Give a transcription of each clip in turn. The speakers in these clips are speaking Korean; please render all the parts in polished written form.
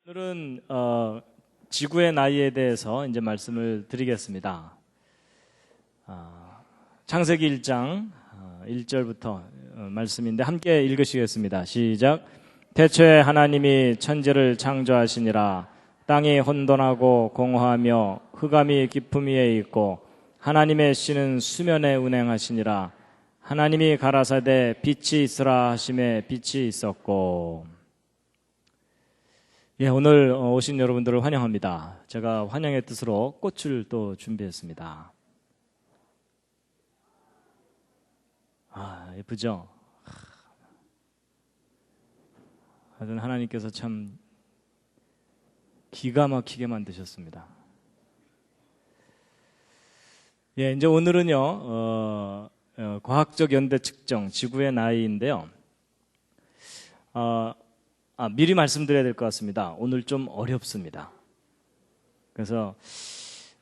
오늘은 지구의 나이에 대해서 이제 말씀을 드리겠습니다. 창세기 1장 1절부터 말씀인데 함께 읽으시겠습니다. 시작. 태초에 하나님이 천지를 창조하시니라. 땅이 혼돈하고 공허하며 흑암이 깊음 위에 있고 하나님의 씨는 수면에 운행하시니라. 하나님이 가라사대 빛이 있으라 하심에 빛이 있었고. 예, 오늘 오신 여러분들을 환영합니다. 제가 환영의 뜻으로 꽃을 또 준비했습니다. 예쁘죠? 하여튼 하나님께서 참 기가 막히게 만드셨습니다. 예, 이제 오늘은요, 과학적 연대 측정, 지구의 나이인데요. 미리 말씀드려야 될 것 같습니다. 오늘 좀 어렵습니다. 그래서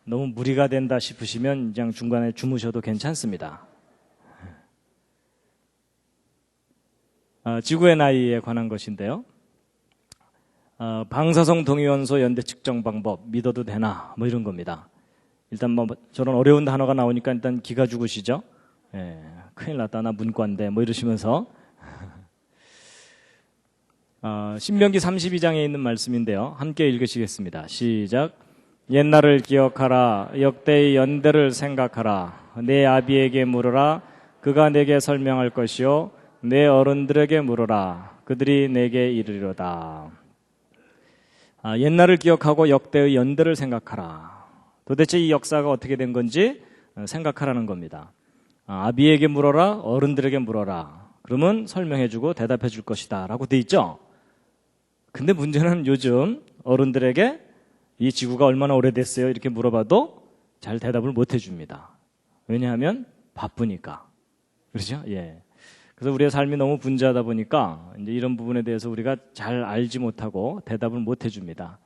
너무 무리가 된다 싶으시면 그냥 중간에 주무셔도 괜찮습니다. 지구의 나이에 관한 것인데요. 방사성 동위원소 연대 측정 방법 믿어도 되나 뭐 이런 겁니다. 일단 뭐 저런 어려운 단어가 나오니까 일단 기가 죽으시죠. 예, 큰일 났다 나 문과인데 뭐 이러시면서 신명기 32장에 있는 말씀인데요. 함께 읽으시겠습니다. 시작. 옛날을 기억하라. 역대의 연대를 생각하라. 내 아비에게 물으라. 그가 내게 설명할 것이요 내 어른들에게 물으라. 그들이 내게 이르리로다. 옛날을 기억하고 역대의 연대를 생각하라. 도대체 이 역사가 어떻게 된 건지 생각하라는 겁니다. 아비에게 물어라. 어른들에게 물어라. 그러면 설명해주고 대답해줄 것이다 라고 돼 있죠. 근데 문제는 요즘 어른들에게 이 지구가 얼마나 오래됐어요 이렇게 물어봐도 잘 대답을 못 해줍니다. 왜냐하면 바쁘니까. 그렇죠? 예. 그래서 우리의 삶이 너무 분주하다 보니까 이제 이런 부분에 대해서 우리가 잘 알지 못하고 대답을 못 해줍니다.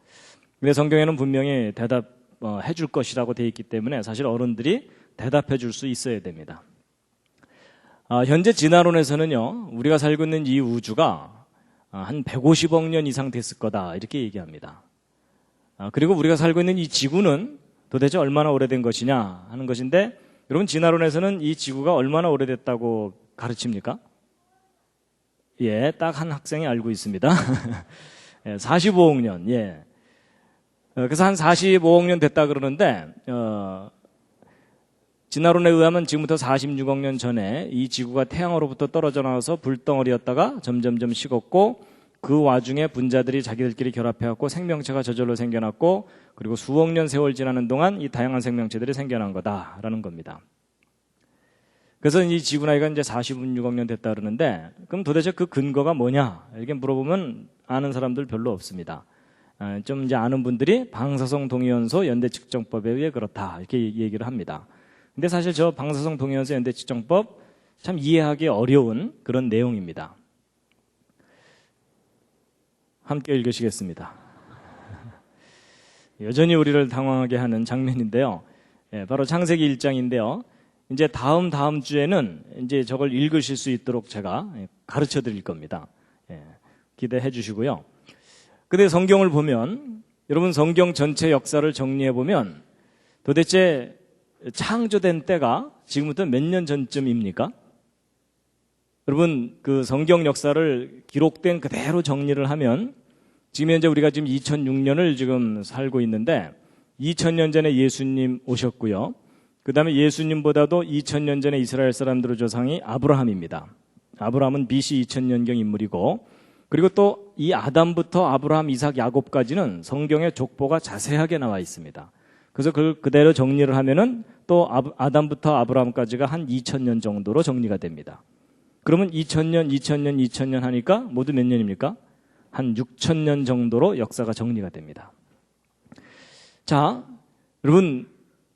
근데 성경에는 분명히 대답해 줄 것이라고 돼 있기 때문에 사실 어른들이 대답해 줄 수 있어야 됩니다. 현재 진화론에서는요, 우리가 살고 있는 이 우주가 한 150억 년 이상 됐을 거다 이렇게 얘기합니다. 그리고 우리가 살고 있는 이 지구는 도대체 얼마나 오래된 것이냐 하는 것인데, 여러분 진화론에서는 이 지구가 얼마나 오래됐다고 가르칩니까? 예, 딱 한 학생이 알고 있습니다. 45억 년. 예. 그래서 한 45억 년 됐다 그러는데 진화론에 의하면 지금부터 46억 년 전에 이 지구가 태양으로부터 떨어져 나와서 불덩어리였다가 점점점 식었고, 그 와중에 분자들이 자기들끼리 결합해갖고 생명체가 저절로 생겨났고, 그리고 수억 년 세월 지나는 동안 이 다양한 생명체들이 생겨난 거다라는 겁니다. 그래서 이 지구 나이가 이제 46억 년 됐다 그러는데, 그럼 도대체 그 근거가 뭐냐 이렇게 물어보면 아는 사람들 별로 없습니다. 좀 이제 아는 분들이 방사성 동위원소 연대 측정법에 의해 그렇다 이렇게 얘기를 합니다. 근데 사실 저 방사성 동위원소 연대 측정법 참 이해하기 어려운 그런 내용입니다. 함께 읽으시겠습니다. 여전히 우리를 당황하게 하는 장면인데요. 예, 바로 창세기 1장인데요. 이제 다음 주에는 이제 저걸 읽으실 수 있도록 제가 가르쳐 드릴 겁니다. 예, 기대해 주시고요. 근데 성경을 보면, 여러분 성경 전체 역사를 정리해 보면 도대체 창조된 때가 지금부터 몇 년 전쯤입니까? 여러분 그 성경 역사를 기록된 그대로 정리를 하면 지금 현재 우리가 지금 2006년을 지금 살고 있는데, 2000년 전에 예수님 오셨고요. 그 다음에 예수님보다도 2000년 전에 이스라엘 사람들의 조상이 아브라함입니다. 아브라함은 BC 2000년경 인물이고, 그리고 또 이 아담부터 아브라함, 이삭, 야곱까지는 성경의 족보가 자세하게 나와 있습니다. 그래서 그걸 그대로 정리를 하면은 또 아담부터 아브라함까지가 한 2000년 정도로 정리가 됩니다. 그러면 2000년 하니까 모두 몇 년입니까? 한 6000년 정도로 역사가 정리가 됩니다. 자, 여러분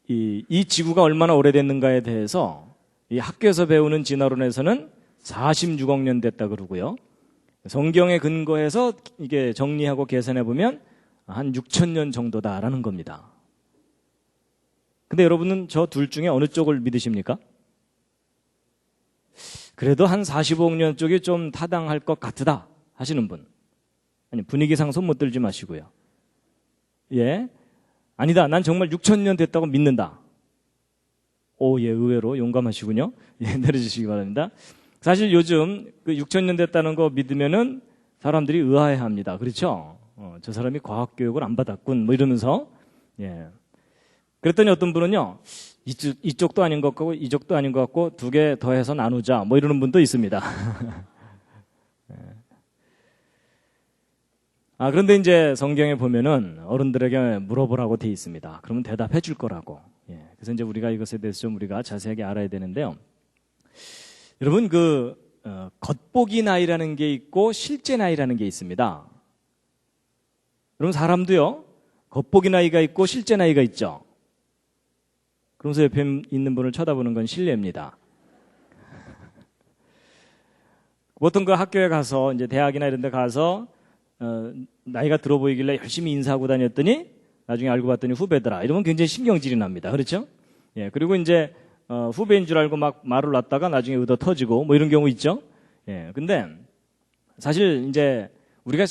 이 지구가 얼마나 오래됐는가에 대해서 이 학교에서 배우는 진화론에서는 46억 년 됐다 그러고요. 성경에 근거해서 이게 정리하고 계산해 보면 한 6000년 정도다라는 겁니다. 근데 여러분은 저 둘 중에 어느 쪽을 믿으십니까? 그래도 한 45억 년 쪽이 좀 타당할 것 같다 하시는 분. 아니, 분위기상 손 못 들지 마시고요. 예. 아니다. 난 정말 6,000년 됐다고 믿는다. 오, 예, 의외로 용감하시군요. 예, 내려주시기 바랍니다. 사실 요즘 그 6,000년 됐다는 거 믿으면은 사람들이 의아해 합니다. 그렇죠? 저 사람이 과학교육을 안 받았군. 뭐 이러면서. 예. 그랬더니 어떤 분은요, 이쪽도 아닌 것 같고, 이쪽도 아닌 것 같고, 두 개 더해서 나누자. 뭐 이러는 분도 있습니다. 예. 그런데 이제 성경에 보면은 어른들에게 물어보라고 돼 있습니다. 그러면 대답해 줄 거라고. 예. 그래서 이제 우리가 이것에 대해서 좀 우리가 자세하게 알아야 되는데요. 여러분, 겉보기 나이라는 게 있고 실제 나이라는 게 있습니다. 여러분, 사람도요, 겉보기 나이가 있고 실제 나이가 있죠. 그러면서 옆에 있는 분을 쳐다보는 건 실례입니다. 보통 그 학교에 가서, 이제 대학이나 이런 데 가서, 나이가 들어 보이길래 열심히 인사하고 다녔더니 나중에 알고 봤더니 후배더라. 이러면 굉장히 신경질이 납니다. 그렇죠? 예. 그리고 이제, 후배인 줄 알고 막 말을 놨다가 나중에 의도 터지고 뭐 이런 경우 있죠? 예. 근데 사실 이제 우리가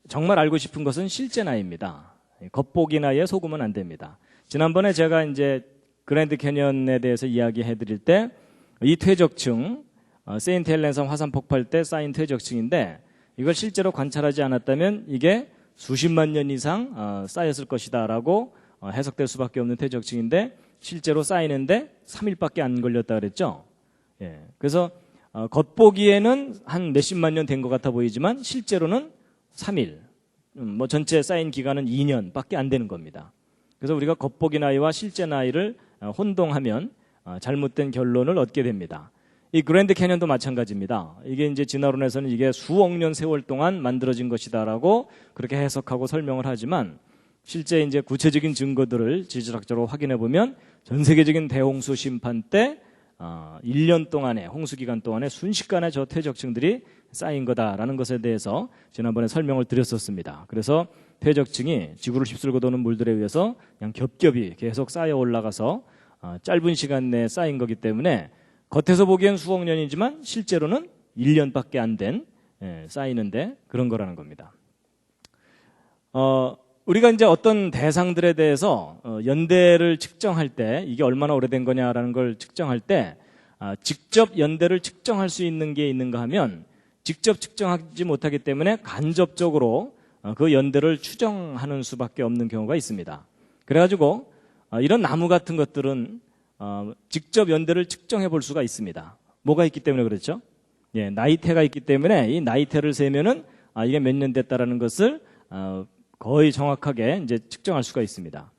정말 알고 싶은 것은 실제 나이입니다. 겉보기 나이에 속으면 안 됩니다. 지난번에 제가 이제 그랜드 캐년에 대해서 이야기해 드릴 때 이 퇴적층, 세인트 헬렌섬 화산 폭발 때 쌓인 퇴적층인데 이걸 실제로 관찰하지 않았다면 이게 수십만 년 이상 쌓였을 것이다라고 해석될 수밖에 없는 퇴적층인데 실제로 쌓이는데 3일밖에 안 걸렸다 그랬죠. 예. 그래서 겉보기에는 한 몇십만 년 된 것 같아 보이지만 실제로는 3일, 뭐 전체 쌓인 기간은 2년밖에 안 되는 겁니다. 그래서 우리가 겉보기 나이와 실제 나이를 혼동하면 잘못된 결론을 얻게 됩니다. 이 그랜드 캐년도 마찬가지입니다. 이게 이제 진화론에서는 이게 수억 년 세월 동안 만들어진 것이다라고 그렇게 해석하고 설명을 하지만 실제 이제 구체적인 증거들을 지질학적으로 확인해 보면 전 세계적인 대홍수 심판 때 1년 동안에 홍수 기간 동안에 순식간에 저 퇴적층들이 쌓인 거다라는 것에 대해서 지난번에 설명을 드렸었습니다. 그래서 퇴적층이 지구를 휩쓸고 도는 물들에 의해서 그냥 겹겹이 계속 쌓여 올라가서 짧은 시간 내에 쌓인 거기 때문에 겉에서 보기엔 수억 년이지만 실제로는 1년밖에 안 된 쌓이는데 그런 거라는 겁니다. 우리가 이제 어떤 대상들에 대해서 연대를 측정할 때 이게 얼마나 오래된 거냐라는 걸 측정할 때 직접 연대를 측정할 수 있는 게 있는가 하면 직접 측정하지 못하기 때문에 간접적으로 그 연대를 추정하는 수밖에 없는 경우가 있습니다. 그래가지고 이런 나무 같은 것들은 직접 연대를 측정해 볼 수가 있습니다. 뭐가 있기 때문에 그렇죠? 예, 나이테가 있기 때문에 이 나이테를 세면은 이게 몇 년 됐다라는 것을 거의 정확하게 이제 측정할 수가 있습니다.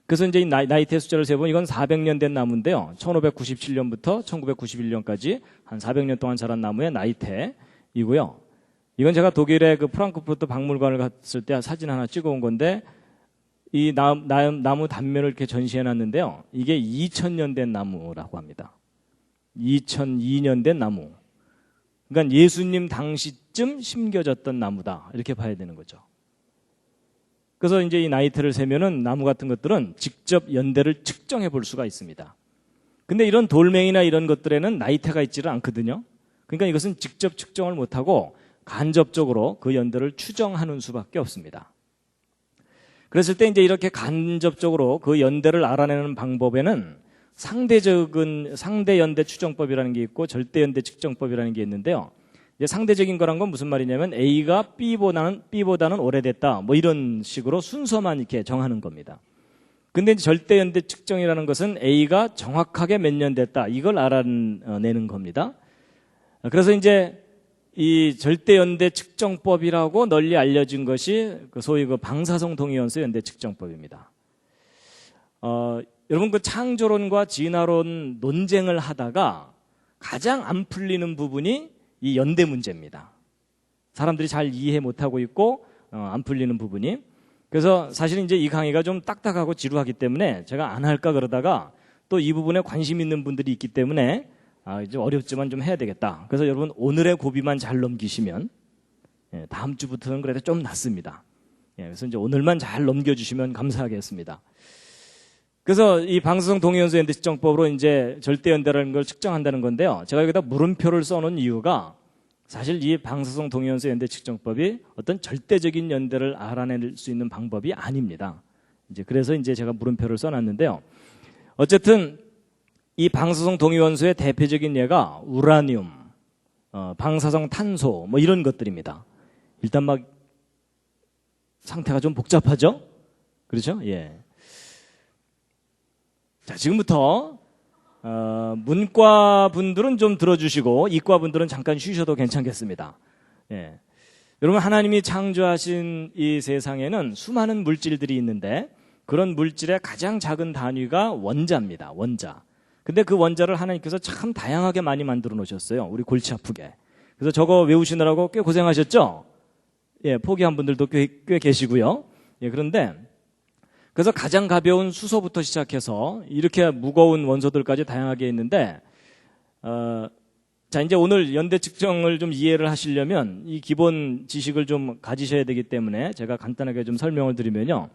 그래서 이제 이 나이테 숫자를 세보면 이건 400년 된 나무인데요. 1597년부터 1991년까지 한 400년 동안 자란 나무의 나이테이고요. 이건 제가 독일의 그 프랑크푸르트 박물관을 갔을 때 사진 하나 찍어온 건데 이 나무 단면을 이렇게 전시해 놨는데요. 이게 2000년 된 나무라고 합니다. 2002년 된 나무. 그러니까 예수님 당시쯤 심겨졌던 나무다. 이렇게 봐야 되는 거죠. 그래서 이제 이 나이테를 세면은 나무 같은 것들은 직접 연대를 측정해 볼 수가 있습니다. 근데 이런 돌멩이나 이런 것들에는 나이테가 있지를 않거든요. 그러니까 이것은 직접 측정을 못하고 간접적으로 그 연대를 추정하는 수밖에 없습니다. 그랬을 때 이제 이렇게 간접적으로 그 연대를 알아내는 방법에는 상대 연대 추정법이라는 게 있고 절대 연대 측정법이라는 게 있는데요. 이제 상대적인 거란 건 무슨 말이냐면 A가 B보다는 오래됐다. 뭐 이런 식으로 순서만 이렇게 정하는 겁니다. 근데 이제 절대 연대 측정이라는 것은 A가 정확하게 몇 년 됐다. 이걸 알아내는 겁니다. 그래서 이제 이 절대 연대 측정법이라고 널리 알려진 것이 소위 그 방사성 동위원소 연대 측정법입니다. 여러분 그 창조론과 진화론 논쟁을 하다가 가장 안 풀리는 부분이 이 연대 문제입니다. 사람들이 잘 이해 못하고 있고 안 풀리는 부분이. 그래서 사실은 이제 이 강의가 좀 딱딱하고 지루하기 때문에 제가 안 할까 그러다가 또 이 부분에 관심 있는 분들이 있기 때문에 이제 어렵지만 좀 해야 되겠다. 그래서 여러분 오늘의 고비만 잘 넘기시면 다음 주부터는 그래도 좀 낫습니다. 그래서 이제 오늘만 잘 넘겨주시면 감사하겠습니다. 그래서 이 방사성 동위원소 연대 측정법으로 이제 절대 연대라는 걸 측정한다는 건데요. 제가 여기다 물음표를 써놓은 이유가 사실 이 방사성 동위원소 연대 측정법이 어떤 절대적인 연대를 알아낼 수 있는 방법이 아닙니다. 그래서 제가 물음표를 써놨는데요. 어쨌든 이 방사성 동위원소의 대표적인 예가 우라늄, 방사성 탄소 뭐 이런 것들입니다. 일단 막 상태가 좀 복잡하죠? 그렇죠? 예. 자, 지금부터 문과 분들은 좀 들어주시고 이과 분들은 잠깐 쉬셔도 괜찮겠습니다. 예. 여러분, 하나님이 창조하신 이 세상에는 수많은 물질들이 있는데 그런 물질의 가장 작은 단위가 원자입니다. 원자. 근데 그 원자를 하나님께서 참 다양하게 많이 만들어 놓으셨어요. 우리 골치 아프게. 그래서 저거 외우시느라고 꽤 고생하셨죠? 예, 포기한 분들도 꽤 계시고요. 예, 그런데 그래서 가장 가벼운 수소부터 시작해서 이렇게 무거운 원소들까지 다양하게 있는데, 자, 이제 오늘 연대 측정을 좀 이해를 하시려면 이 기본 지식을 좀 가지셔야 되기 때문에 제가 간단하게 좀 설명을 드리면요.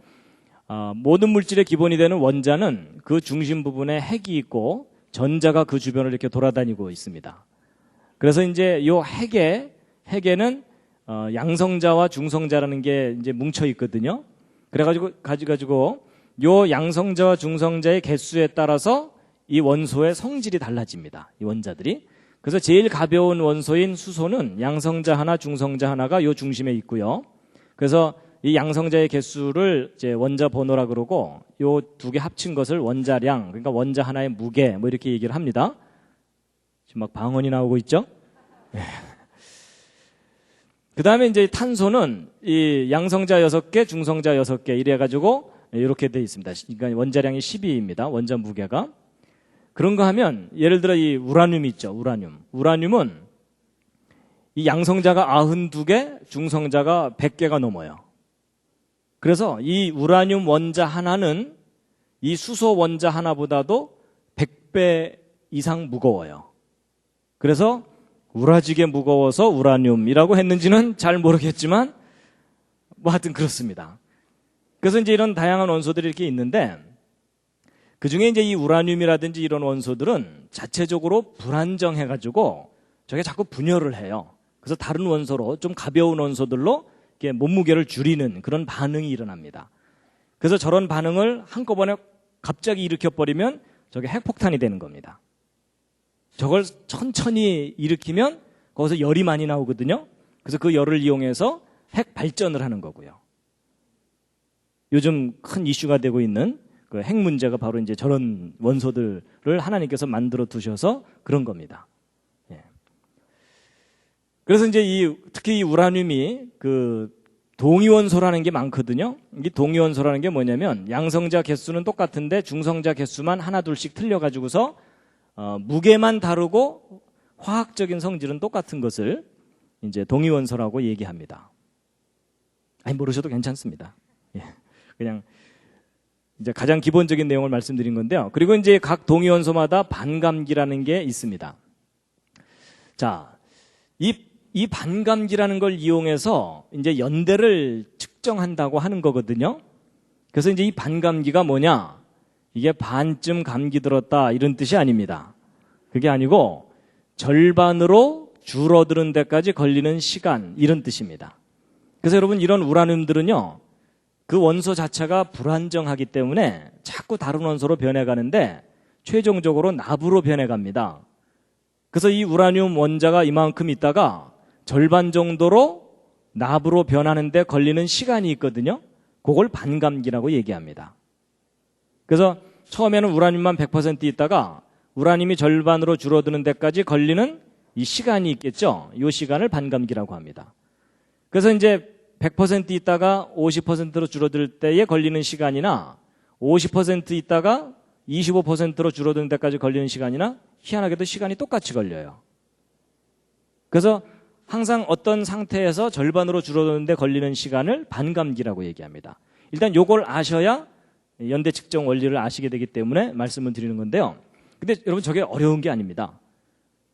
모든 물질의 기본이 되는 원자는 그 중심 부분에 핵이 있고 전자가 그 주변을 이렇게 돌아다니고 있습니다. 그래서 이제 요 핵에는 양성자와 중성자라는 게 이제 뭉쳐 있거든요. 그래가지고 요 양성자와 중성자의 개수에 따라서 이 원소의 성질이 달라집니다. 이 원자들이. 그래서 제일 가벼운 원소인 수소는 양성자 하나, 중성자 하나가 요 중심에 있고요. 그래서 이 양성자의 개수를 이제 원자 번호라 그러고 요 두 개 합친 것을 원자량, 그러니까 원자 하나의 무게 뭐 이렇게 얘기를 합니다. 지금 막 방언이 나오고 있죠? 네. 그 다음에 이제 탄소는 이 양성자 6개, 중성자 6개 이래가지고 이렇게 돼 있습니다. 그러니까 원자량이 12입니다. 원자 무게가. 그런 거 하면 예를 들어 이 우라늄이 있죠. 우라늄은 이 양성자가 92개, 중성자가 100개가 넘어요. 그래서 이 우라늄 원자 하나는 이 수소 원자 하나보다도 100배 이상 무거워요. 그래서 우라지게 무거워서 우라늄이라고 했는지는 잘 모르겠지만 뭐 하여튼 그렇습니다. 그래서 이제 이런 다양한 원소들이 이렇게 있는데 그 중에 이제 이 우라늄이라든지 이런 원소들은 자체적으로 불안정해가지고 저게 자꾸 분열을 해요. 그래서 다른 원소로 좀 가벼운 원소들로 이렇게 몸무게를 줄이는 그런 반응이 일어납니다. 그래서 저런 반응을 한꺼번에 갑자기 일으켜버리면 저게 핵폭탄이 되는 겁니다. 저걸 천천히 일으키면 거기서 열이 많이 나오거든요. 그래서 그 열을 이용해서 핵 발전을 하는 거고요. 요즘 큰 이슈가 되고 있는 그 핵 문제가 바로 이제 저런 원소들을 하나님께서 만들어 두셔서 그런 겁니다. 예. 그래서 이제 특히 이 우라늄이 그 동위원소라는 게 많거든요. 이 동위원소라는 게 뭐냐면 양성자 개수는 똑같은데 중성자 개수만 하나 둘씩 틀려가지고서 무게만 다르고 화학적인 성질은 똑같은 것을 이제 동위원소라고 얘기합니다. 아니, 모르셔도 괜찮습니다. 예. 그냥 이제 가장 기본적인 내용을 말씀드린 건데요. 그리고 이제 각 동위원소마다 반감기라는 게 있습니다. 자, 이 반감기라는 걸 이용해서 이제 연대를 측정한다고 하는 거거든요. 그래서 이제 이 반감기가 뭐냐? 이게 반쯤 감기 들었다 이런 뜻이 아닙니다. 그게 아니고 절반으로 줄어드는 데까지 걸리는 시간 이런 뜻입니다. 그래서 여러분 이런 우라늄들은요. 그 원소 자체가 불안정하기 때문에 자꾸 다른 원소로 변해가는데 최종적으로 납으로 변해갑니다. 그래서 이 우라늄 원자가 이만큼 있다가 절반 정도로 납으로 변하는데 걸리는 시간이 있거든요. 그걸 반감기라고 얘기합니다. 그래서 처음에는 우라늄만 100% 있다가 우라늄이 절반으로 줄어드는 데까지 걸리는 이 시간이 있겠죠. 이 시간을 반감기라고 합니다. 그래서 이제 100% 있다가 50%로 줄어들 때에 걸리는 시간이나 50% 있다가 25%로 줄어드는 데까지 걸리는 시간이나 희한하게도 시간이 똑같이 걸려요. 그래서 항상 어떤 상태에서 절반으로 줄어드는데 걸리는 시간을 반감기라고 얘기합니다. 일단 요걸 아셔야 연대 측정 원리를 아시게 되기 때문에 말씀을 드리는 건데요. 근데 여러분 저게 어려운 게 아닙니다.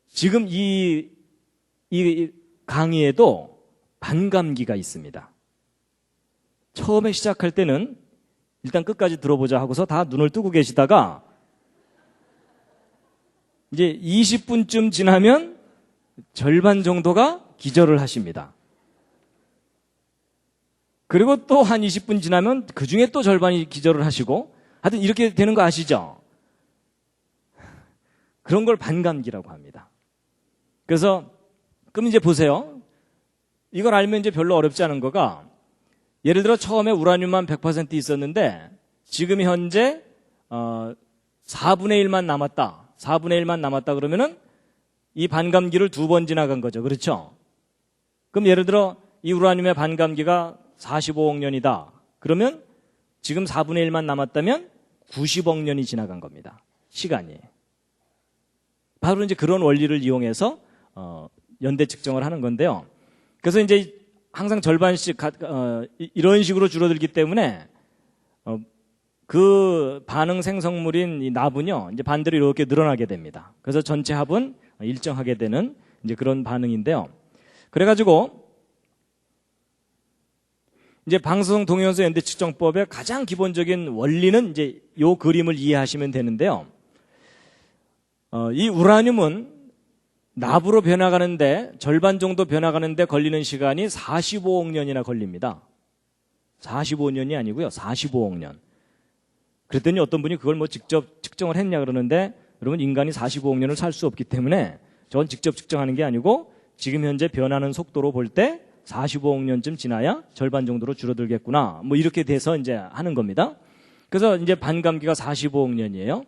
지금 이 강의에도 반감기가 있습니다. 처음에 시작할 때는 일단 끝까지 들어보자 하고서 다 눈을 뜨고 계시다가 이제 20분쯤 지나면 절반 정도가 기절을 하십니다. 그리고 또 한 20분 지나면 그 중에 또 절반이 기절을 하시고, 하여튼 이렇게 되는 거 아시죠? 그런 걸 반감기라고 합니다. 그래서 그럼 이제 보세요. 이걸 알면 이제 별로 어렵지 않은 거가, 예를 들어 처음에 우라늄만 100% 있었는데 지금 현재 4분의 1만 남았다. 4분의 1만 남았다 그러면은 이 반감기를 2번 지나간 거죠. 그렇죠? 그럼 예를 들어 이 우라늄의 반감기가 45억 년이다. 그러면 지금 4분의 1만 남았다면 90억 년이 지나간 겁니다. 시간이. 바로 이제 그런 원리를 이용해서 연대 측정을 하는 건데요. 그래서 이제 항상 절반씩 이런 식으로 줄어들기 때문에 그 반응 생성물인 이 납은요, 이제 반대로 이렇게 늘어나게 됩니다. 그래서 전체 합은 일정하게 되는 이제 그런 반응인데요. 그래가지고 이제 방사성 동위원소 연대 측정법의 가장 기본적인 원리는 이제 요 그림을 이해하시면 되는데요. 이 우라늄은 납으로 변화가는데 절반 정도 변화가는데 걸리는 시간이 45억 년이나 걸립니다. 45년이 아니고요. 45억 년. 그랬더니 어떤 분이 그걸 뭐 직접 측정을 했냐 그러는데, 여러분 인간이 45억 년을 살 수 없기 때문에 저건 직접 측정하는 게 아니고 지금 현재 변하는 속도로 볼 때 45억 년쯤 지나야 절반 정도로 줄어들겠구나. 뭐 이렇게 돼서 이제 하는 겁니다. 그래서 이제 반감기가 45억 년이에요.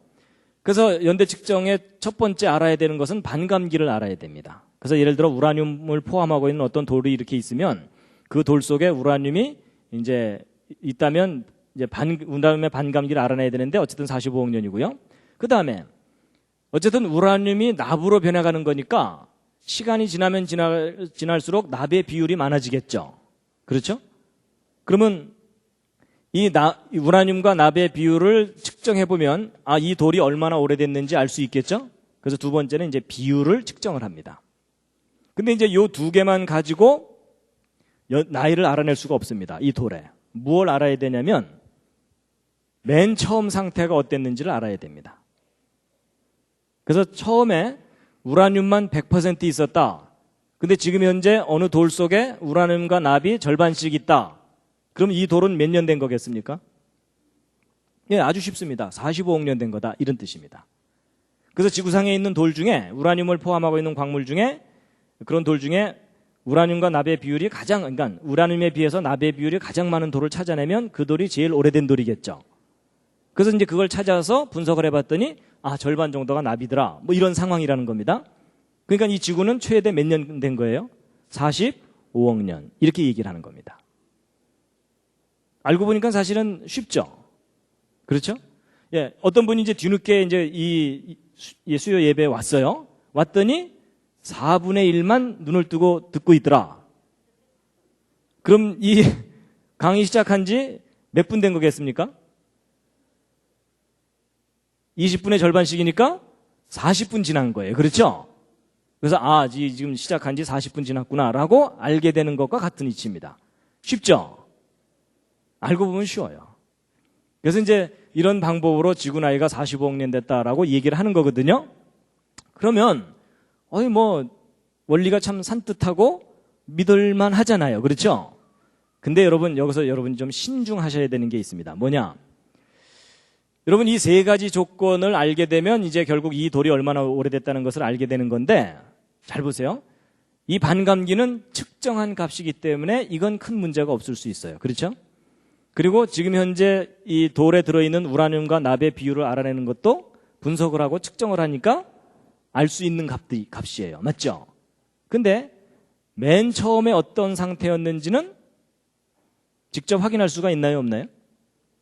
그래서 연대 측정의 첫 번째 알아야 되는 것은 반감기를 알아야 됩니다. 그래서 예를 들어 우라늄을 포함하고 있는 어떤 돌이 이렇게 있으면 그 돌 속에 우라늄이 이제 있다면 이제 우라늄의 반감기를 알아내야 되는데 어쨌든 45억 년이고요. 그 다음에 어쨌든 우라늄이 납으로 변해가는 거니까 시간이 지나면 지날수록 납의 비율이 많아지겠죠. 그렇죠? 그러면 이 우라늄과 납의 비율을 측정해보면 이 돌이 얼마나 오래됐는지 알 수 있겠죠? 그래서 두 번째는 이제 비율을 측정을 합니다. 근데 이제 요 두 개만 가지고 나이를 알아낼 수가 없습니다. 이 돌에. 무엇을 알아야 되냐면 맨 처음 상태가 어땠는지를 알아야 됩니다. 그래서 처음에 우라늄만 100% 있었다. 근데 지금 현재 어느 돌 속에 우라늄과 납이 절반씩 있다. 그럼 이 돌은 몇 년 된 거겠습니까? 예, 아주 쉽습니다. 45억 년 된 거다. 이런 뜻입니다. 그래서 지구상에 있는 돌 중에 우라늄을 포함하고 있는 광물 중에 그런 돌 중에 우라늄과 납의 비율이 그러니까 우라늄에 비해서 납의 비율이 가장 많은 돌을 찾아내면 그 돌이 제일 오래된 돌이겠죠. 그래서 이제 그걸 찾아서 분석을 해봤더니 절반 정도가 납이더라. 뭐 이런 상황이라는 겁니다. 그러니까 이 지구는 최대 몇 년 된 거예요? 45억 년. 이렇게 얘기를 하는 겁니다. 알고 보니까 사실은 쉽죠. 그렇죠? 예, 어떤 분이 이제 뒤늦게 이제 이 수요 예배에 왔어요. 왔더니 4분의 1만 눈을 뜨고 듣고 있더라. 그럼 이 강의 시작한 지 몇 분 된 거겠습니까? 20분의 절반씩이니까 40분 지난 거예요. 그렇죠? 그래서 지금 시작한 지 40분 지났구나라고 알게 되는 것과 같은 이치입니다. 쉽죠? 알고 보면 쉬워요. 그래서 이제 이런 방법으로 지구 나이가 45억 년 됐다라고 얘기를 하는 거거든요. 그러면 원리가 참 산뜻하고 믿을만 하잖아요. 그렇죠? 근데 여기서 여러분이 좀 신중하셔야 되는 게 있습니다. 뭐냐? 여러분 이 세 가지 조건을 알게 되면 이제 결국 이 돌이 얼마나 오래됐다는 것을 알게 되는 건데, 잘 보세요. 이 반감기는 측정한 값이기 때문에 이건 큰 문제가 없을 수 있어요. 그렇죠? 그리고 지금 현재 이 돌에 들어있는 우라늄과 납의 비율을 알아내는 것도 분석을 하고 측정을 하니까 알 수 있는 값이에요. 맞죠? 근데 맨 처음에 어떤 상태였는지는 직접 확인할 수가 있나요? 없나요?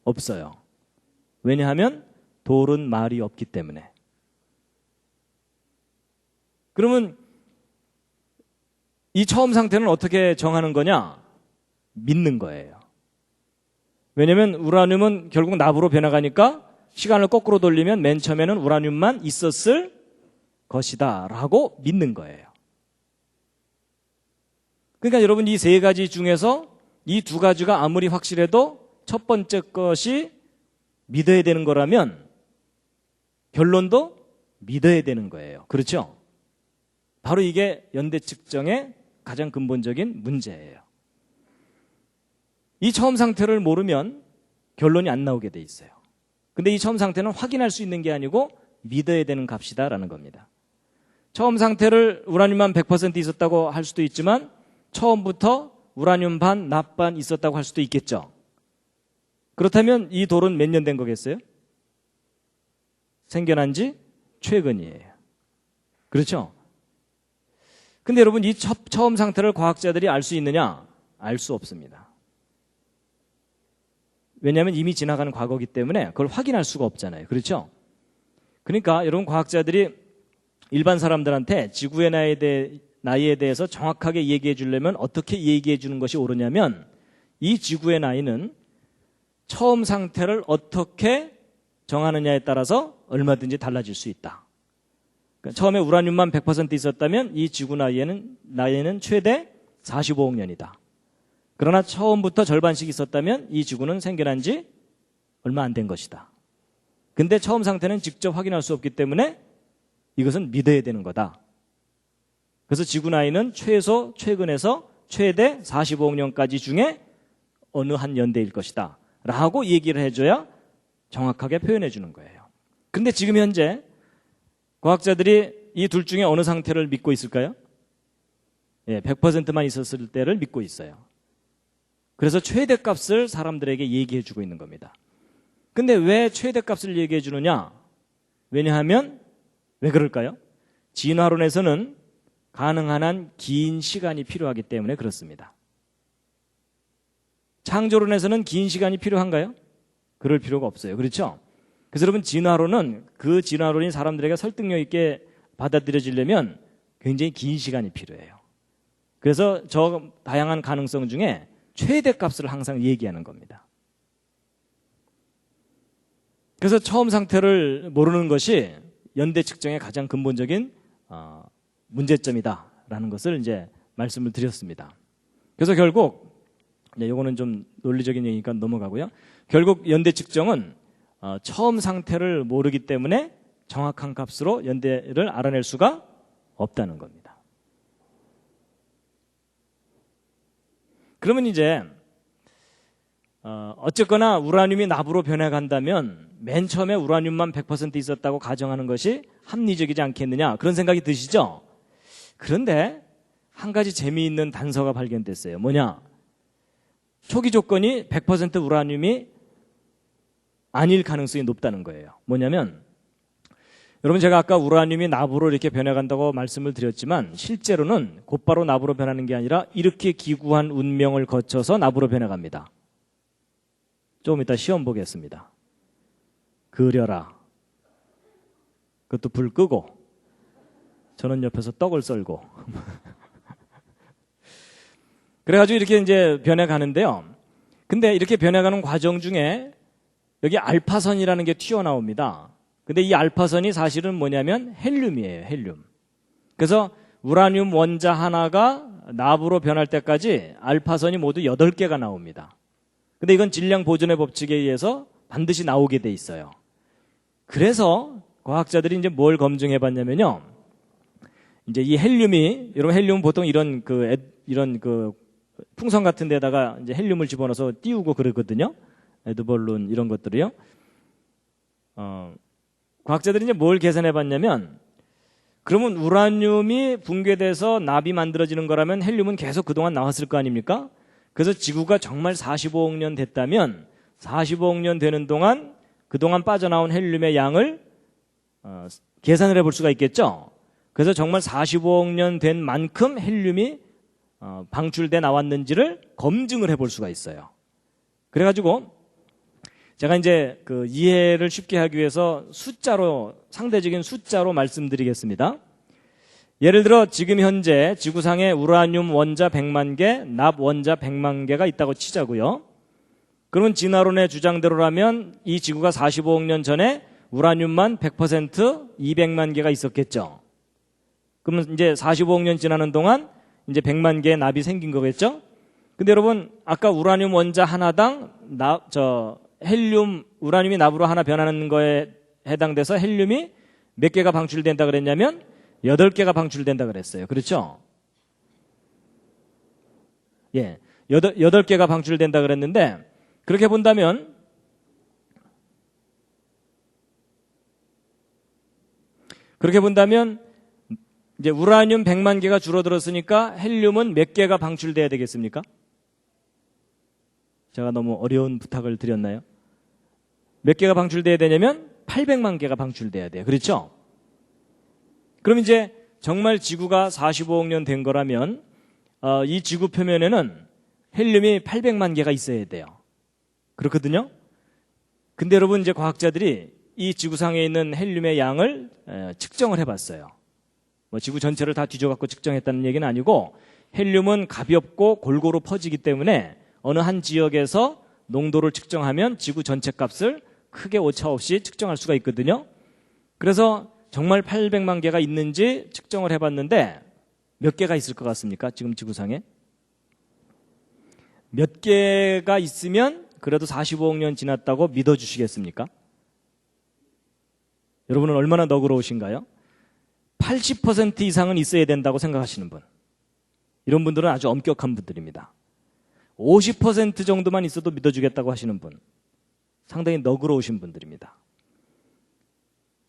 없어요. 왜냐하면 돌은 말이 없기 때문에. 그러면 이 처음 상태는 어떻게 정하는 거냐? 믿는 거예요. 왜냐하면 우라늄은 결국 납으로 변해가니까 시간을 거꾸로 돌리면 맨 처음에는 우라늄만 있었을 것이다 라고 믿는 거예요. 그러니까 여러분 이 세 가지 중에서 이 두 가지가 아무리 확실해도 첫 번째 것이 믿어야 되는 거라면 결론도 믿어야 되는 거예요. 그렇죠? 바로 이게 연대 측정의 가장 근본적인 문제예요. 이 처음 상태를 모르면 결론이 안 나오게 돼 있어요. 근데 이 처음 상태는 확인할 수 있는 게 아니고 믿어야 되는 값이다라는 겁니다. 처음 상태를 우라늄만 100% 있었다고 할 수도 있지만 처음부터 우라늄 반, 납 반 있었다고 할 수도 있겠죠. 그렇다면 이 돌은 몇 년 된 거겠어요? 생겨난 지 최근이에요. 그렇죠? 근데 여러분, 이 처음 상태를 과학자들이 알 수 있느냐? 알 수 없습니다. 왜냐하면 이미 지나간 과거이기 때문에 그걸 확인할 수가 없잖아요. 그렇죠? 그러니까 여러분, 과학자들이 일반 사람들한테 지구의 나이에 대해서 정확하게 얘기해 주려면 어떻게 얘기해 주는 것이 옳으냐면, 이 지구의 나이는 처음 상태를 어떻게 정하느냐에 따라서 얼마든지 달라질 수 있다. 그러니까 처음에 우라늄만 100% 있었다면 이 지구 나이에는 최대 45억 년이다. 그러나 처음부터 절반씩 있었다면 이 지구는 생겨난 지 얼마 안 된 것이다. 근데 처음 상태는 직접 확인할 수 없기 때문에 이것은 믿어야 되는 거다. 그래서 지구 나이는 최근에서 최대 45억 년까지 중에 어느 한 연대일 것이다 라고 얘기를 해줘야 정확하게 표현해 주는 거예요. 근데 지금 현재 과학자들이 이 둘 중에 어느 상태를 믿고 있을까요? 100%만 있었을 때를 믿고 있어요. 그래서 최대값을 사람들에게 얘기해 주고 있는 겁니다. 근데 왜 최대값을 얘기해 주느냐? 왜냐하면 왜 그럴까요? 진화론에서는 가능한 한 긴 시간이 필요하기 때문에 그렇습니다. 창조론에서는 긴 시간이 필요한가요? 그럴 필요가 없어요. 그렇죠? 그래서 여러분, 진화론은 그 진화론이 사람들에게 설득력 있게 받아들여지려면 굉장히 긴 시간이 필요해요. 그래서 저 다양한 가능성 중에 최대값을 항상 얘기하는 겁니다. 그래서 처음 상태를 모르는 것이 연대 측정의 가장 근본적인 문제점이다라는 것을 이제 말씀을 드렸습니다. 그래서 결국 이거는 좀 논리적인 얘기니까 넘어가고요. 결국 연대 측정은 처음 상태를 모르기 때문에 정확한 값으로 연대를 알아낼 수가 없다는 겁니다. 그러면 이제 어쨌거나 우라늄이 납으로 변해간다면 맨 처음에 우라늄만 100% 있었다고 가정하는 것이 합리적이지 않겠느냐, 그런 생각이 드시죠? 그런데 한 가지 재미있는 단서가 발견됐어요. 뭐냐? 초기 조건이 100% 우라늄이 아닐 가능성이 높다는 거예요. 뭐냐면, 여러분, 제가 아까 우라늄이 납으로 이렇게 변해간다고 말씀을 드렸지만 실제로는 곧바로 납으로 변하는 게 아니라 이렇게 기구한 운명을 거쳐서 납으로 변해갑니다. 조금 이따 시험 보겠습니다. 그려라. 그것도 불 끄고 저는 옆에서 떡을 썰고 그래가지고 이렇게 이제 변해가는데요. 근데 이렇게 변해가는 과정 중에 여기 알파선이라는 게 튀어나옵니다. 근데 이 알파선이 사실은 뭐냐면 헬륨이에요. 헬륨. 그래서 우라늄 원자 하나가 납으로 변할 때까지 알파선이 모두 8개가 나옵니다. 근데 이건 질량 보존의 법칙에 의해서 반드시 나오게 돼 있어요. 그래서 과학자들이 이제 뭘 검증해 봤냐면요. 이제 이 헬륨이, 여러분, 헬륨은 보통 이런 풍선 같은 데다가 이제 헬륨을 집어넣어서 띄우고 그러거든요. 에드벌룬 이런 것들이요. 과학자들이 이제 뭘 계산해 봤냐면, 그러면 우라늄이 붕괴돼서 납이 만들어지는 거라면 헬륨은 계속 그동안 나왔을 거 아닙니까? 그래서 지구가 정말 45억 년 됐다면 45억 년 되는 동안 그동안 빠져나온 헬륨의 양을 계산을 해볼 수가 있겠죠. 그래서 정말 45억 년 된 만큼 헬륨이 방출돼 나왔는지를 검증을 해볼 수가 있어요. 그래가지고 제가 이제 그 이해를 쉽게 하기 위해서 상대적인 숫자로 말씀드리겠습니다. 예를 들어 지금 현재 지구상에 우라늄 원자 100만 개, 납 원자 100만 개가 있다고 치자고요. 그러면 진화론의 주장대로라면 이 지구가 45억 년 전에 우라늄만 100% 200만 개가 있었겠죠. 그러면 이제 45억 년 지나는 동안 이제 100만 개의 납이 생긴 거겠죠. 근데 여러분, 아까 우라늄 원자 하나당 우라늄이 납으로 하나 변하는 거에 해당돼서 헬륨이 몇 개가 방출된다 그랬냐면 8개가 방출된다 그랬어요. 그렇죠? 예, 8개가 방출된다 그랬는데 그렇게 본다면 이제 우라늄 100만 개가 줄어들었으니까 헬륨은 몇 개가 방출돼야 되겠습니까? 제가 너무 어려운 부탁을 드렸나요? 몇 개가 방출돼야 되냐면 800만 개가 방출돼야 돼요. 그렇죠? 그럼 이제 정말 지구가 45억 년 된 거라면 이 지구 표면에는 헬륨이 800만 개가 있어야 돼요. 그렇거든요? 근데 여러분 이제 과학자들이 이 지구상에 있는 헬륨의 양을 측정을 해봤어요. 뭐 지구 전체를 다 뒤져갖고 측정했다는 얘기는 아니고 헬륨은 가볍고 골고루 퍼지기 때문에 어느 한 지역에서 농도를 측정하면 지구 전체 값을 크게 오차 없이 측정할 수가 있거든요. 그래서 정말 800만 개가 있는지 측정을 해봤는데 몇 개가 있을 것 같습니까? 지금 지구상에? 몇 개가 있으면 그래도 45억 년 지났다고 믿어주시겠습니까? 여러분은 얼마나 너그러우신가요? 80% 이상은 있어야 된다고 생각하시는 분. 이런 분들은 아주 엄격한 분들입니다. 50% 정도만 있어도 믿어주겠다고 하시는 분. 상당히 너그러우신 분들입니다.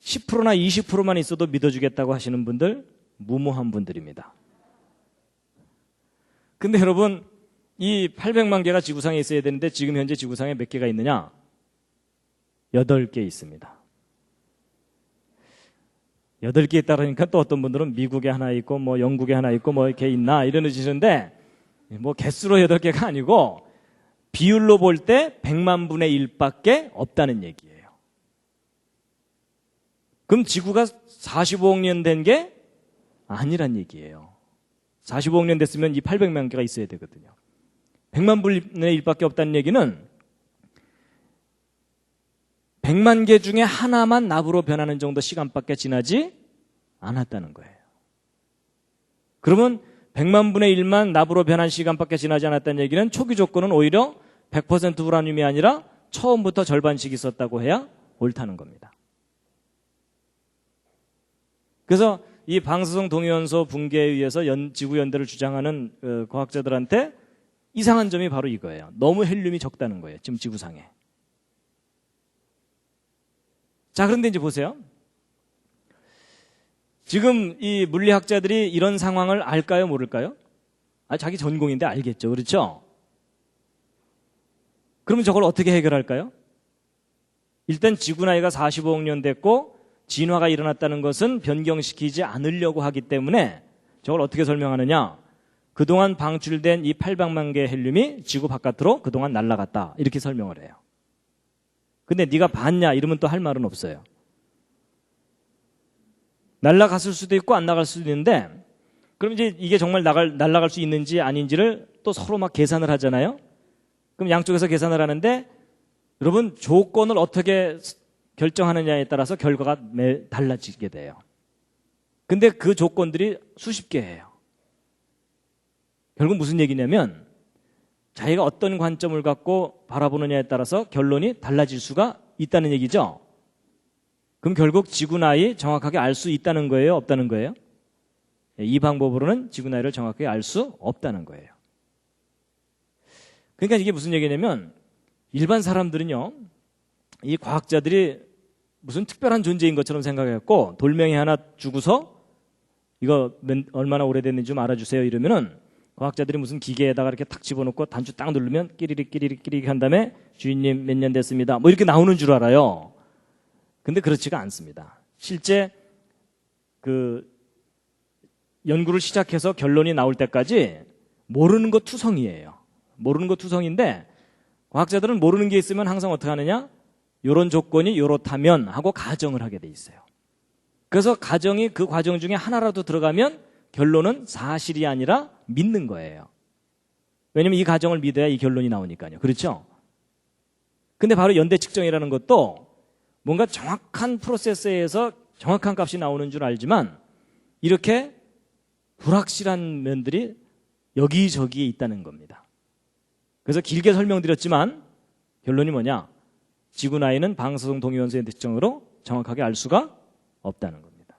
10%나 20%만 있어도 믿어주겠다고 하시는 분들, 무모한 분들입니다. 근데 여러분, 이 800만 개가 지구상에 있어야 되는데 지금 현재 지구상에 몇 개가 있느냐? 8개 있습니다. 8개 있다니까 또 어떤 분들은 미국에 하나 있고 뭐 영국에 하나 있고 뭐 이렇게 있나 이러시는데 뭐 개수로 8개가 아니고 비율로 볼 때 100만 분의 1밖에 없다는 얘기예요. 그럼 지구가 45억 년 된 게 아니란 얘기예요. 45억 년 됐으면 이 800만 개가 있어야 되거든요. 100만 분의 1밖에 없다는 얘기는 100만 개 중에 하나만 납으로 변하는 정도 시간밖에 지나지 않았다는 거예요. 그러면 100만 분의 1만 납으로 변한 시간밖에 지나지 않았다는 얘기는 초기 조건은 오히려 100% 우라늄이 아니라 처음부터 절반씩 있었다고 해야 옳다는 겁니다. 그래서 이 방사성 동위원소 붕괴에 의해서 지구 연대를 주장하는 과학자들한테 이상한 점이 바로 이거예요. 너무 헬륨이 적다는 거예요. 지금 지구상에. 자, 그런데 이제 보세요. 지금 이 물리학자들이 이런 상황을 알까요, 모를까요? 자기 전공인데 알겠죠. 그렇죠? 그러면 저걸 어떻게 해결할까요? 일단 지구 나이가 45억 년 됐고 진화가 일어났다는 것은 변경시키지 않으려고 하기 때문에 저걸 어떻게 설명하느냐? 그동안 방출된 이 800만 개의 헬륨이 지구 바깥으로 그동안 날아갔다. 이렇게 설명을 해요. 근데 네가 봤냐? 이러면 또 할 말은 없어요. 날아갔을 수도 있고 안 나갈 수도 있는데 그럼 이제 이게 정말 날아갈 수 있는지 아닌지를 또 서로 막 계산을 하잖아요. 그럼 양쪽에서 계산을 하는데 여러분 조건을 어떻게 결정하느냐에 따라서 결과가 달라지게 돼요. 근데 그 조건들이 수십 개예요. 결국 무슨 얘기냐면 자기가 어떤 관점을 갖고 바라보느냐에 따라서 결론이 달라질 수가 있다는 얘기죠. 그럼 결국 지구 나이 정확하게 알 수 있다는 거예요? 없다는 거예요? 이 방법으로는 지구 나이를 정확하게 알 수 없다는 거예요. 그러니까 이게 무슨 얘기냐면 일반 사람들은요, 이 과학자들이 무슨 특별한 존재인 것처럼 생각했고 돌멩이 하나 주고서 이거 얼마나 오래됐는지 좀 알아주세요 이러면은 과학자들이 무슨 기계에다가 이렇게 탁 집어넣고 단추 딱 누르면 끼리릭 한 다음에 주인님 몇 년 됐습니다. 뭐 이렇게 나오는 줄 알아요. 근데 그렇지가 않습니다. 실제 그 연구를 시작해서 결론이 나올 때까지 모르는 거 투성이에요. 모르는 거 투성인데 과학자들은 모르는 게 있으면 항상 어떻게 하느냐? 이런 조건이 이렇다면 하고 가정을 하게 돼 있어요. 그래서 가정이 그 과정 중에 하나라도 들어가면 결론은 사실이 아니라 믿는 거예요. 왜냐면 이 가정을 믿어야 이 결론이 나오니까요. 그렇죠? 근데 바로 연대 측정이라는 것도 뭔가 정확한 프로세스에 의해서 정확한 값이 나오는 줄 알지만 이렇게 불확실한 면들이 여기저기에 있다는 겁니다. 그래서 길게 설명드렸지만 결론이 뭐냐? 지구 나이는 방사성 동위원소의 특징으로 정확하게 알 수가 없다는 겁니다.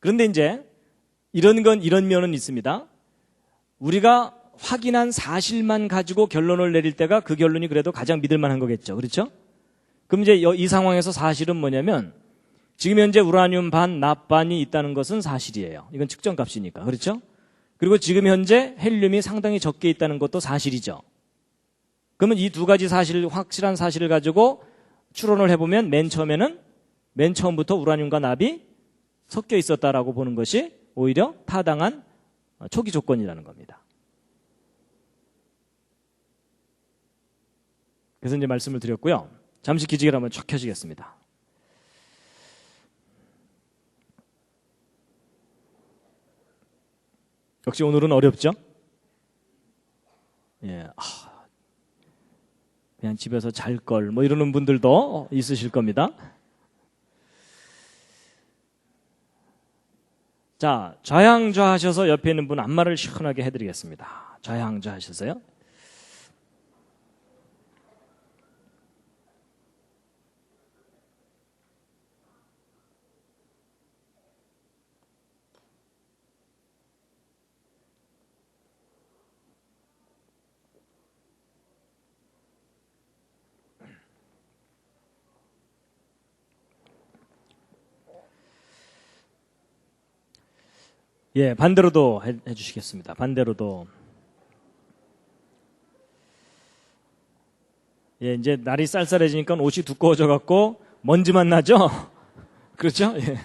그런데 이제 이런 면은 있습니다. 우리가 확인한 사실만 가지고 결론을 내릴 때가 그 결론이 그래도 가장 믿을 만한 거겠죠. 그렇죠? 그럼 이제 이 상황에서 사실은 뭐냐면 지금 현재 우라늄 반, 납반이 있다는 것은 사실이에요. 이건 측정값이니까. 그렇죠? 그리고 지금 현재 헬륨이 상당히 적게 있다는 것도 사실이죠. 그러면 이 두 가지 확실한 사실을 가지고 추론을 해보면 맨 처음부터 우라늄과 납이 섞여 있었다라고 보는 것이 오히려 타당한 초기 조건이라는 겁니다. 그래서 이제 말씀을 드렸고요. 잠시 기지개를 한번 쫙 켜시겠습니다. 역시 오늘은 어렵죠? 예, 그냥 집에서 잘 걸 뭐 이러는 분들도 있으실 겁니다. 자, 좌양좌하셔서 옆에 있는 분 안마를 시원하게 해드리겠습니다. 좌양좌하셔서요. 예, 반대로도 해주시겠습니다. 반대로도. 예, 이제 날이 쌀쌀해지니까 옷이 두꺼워져 갖고 먼지만 나죠? 그렇죠? 예.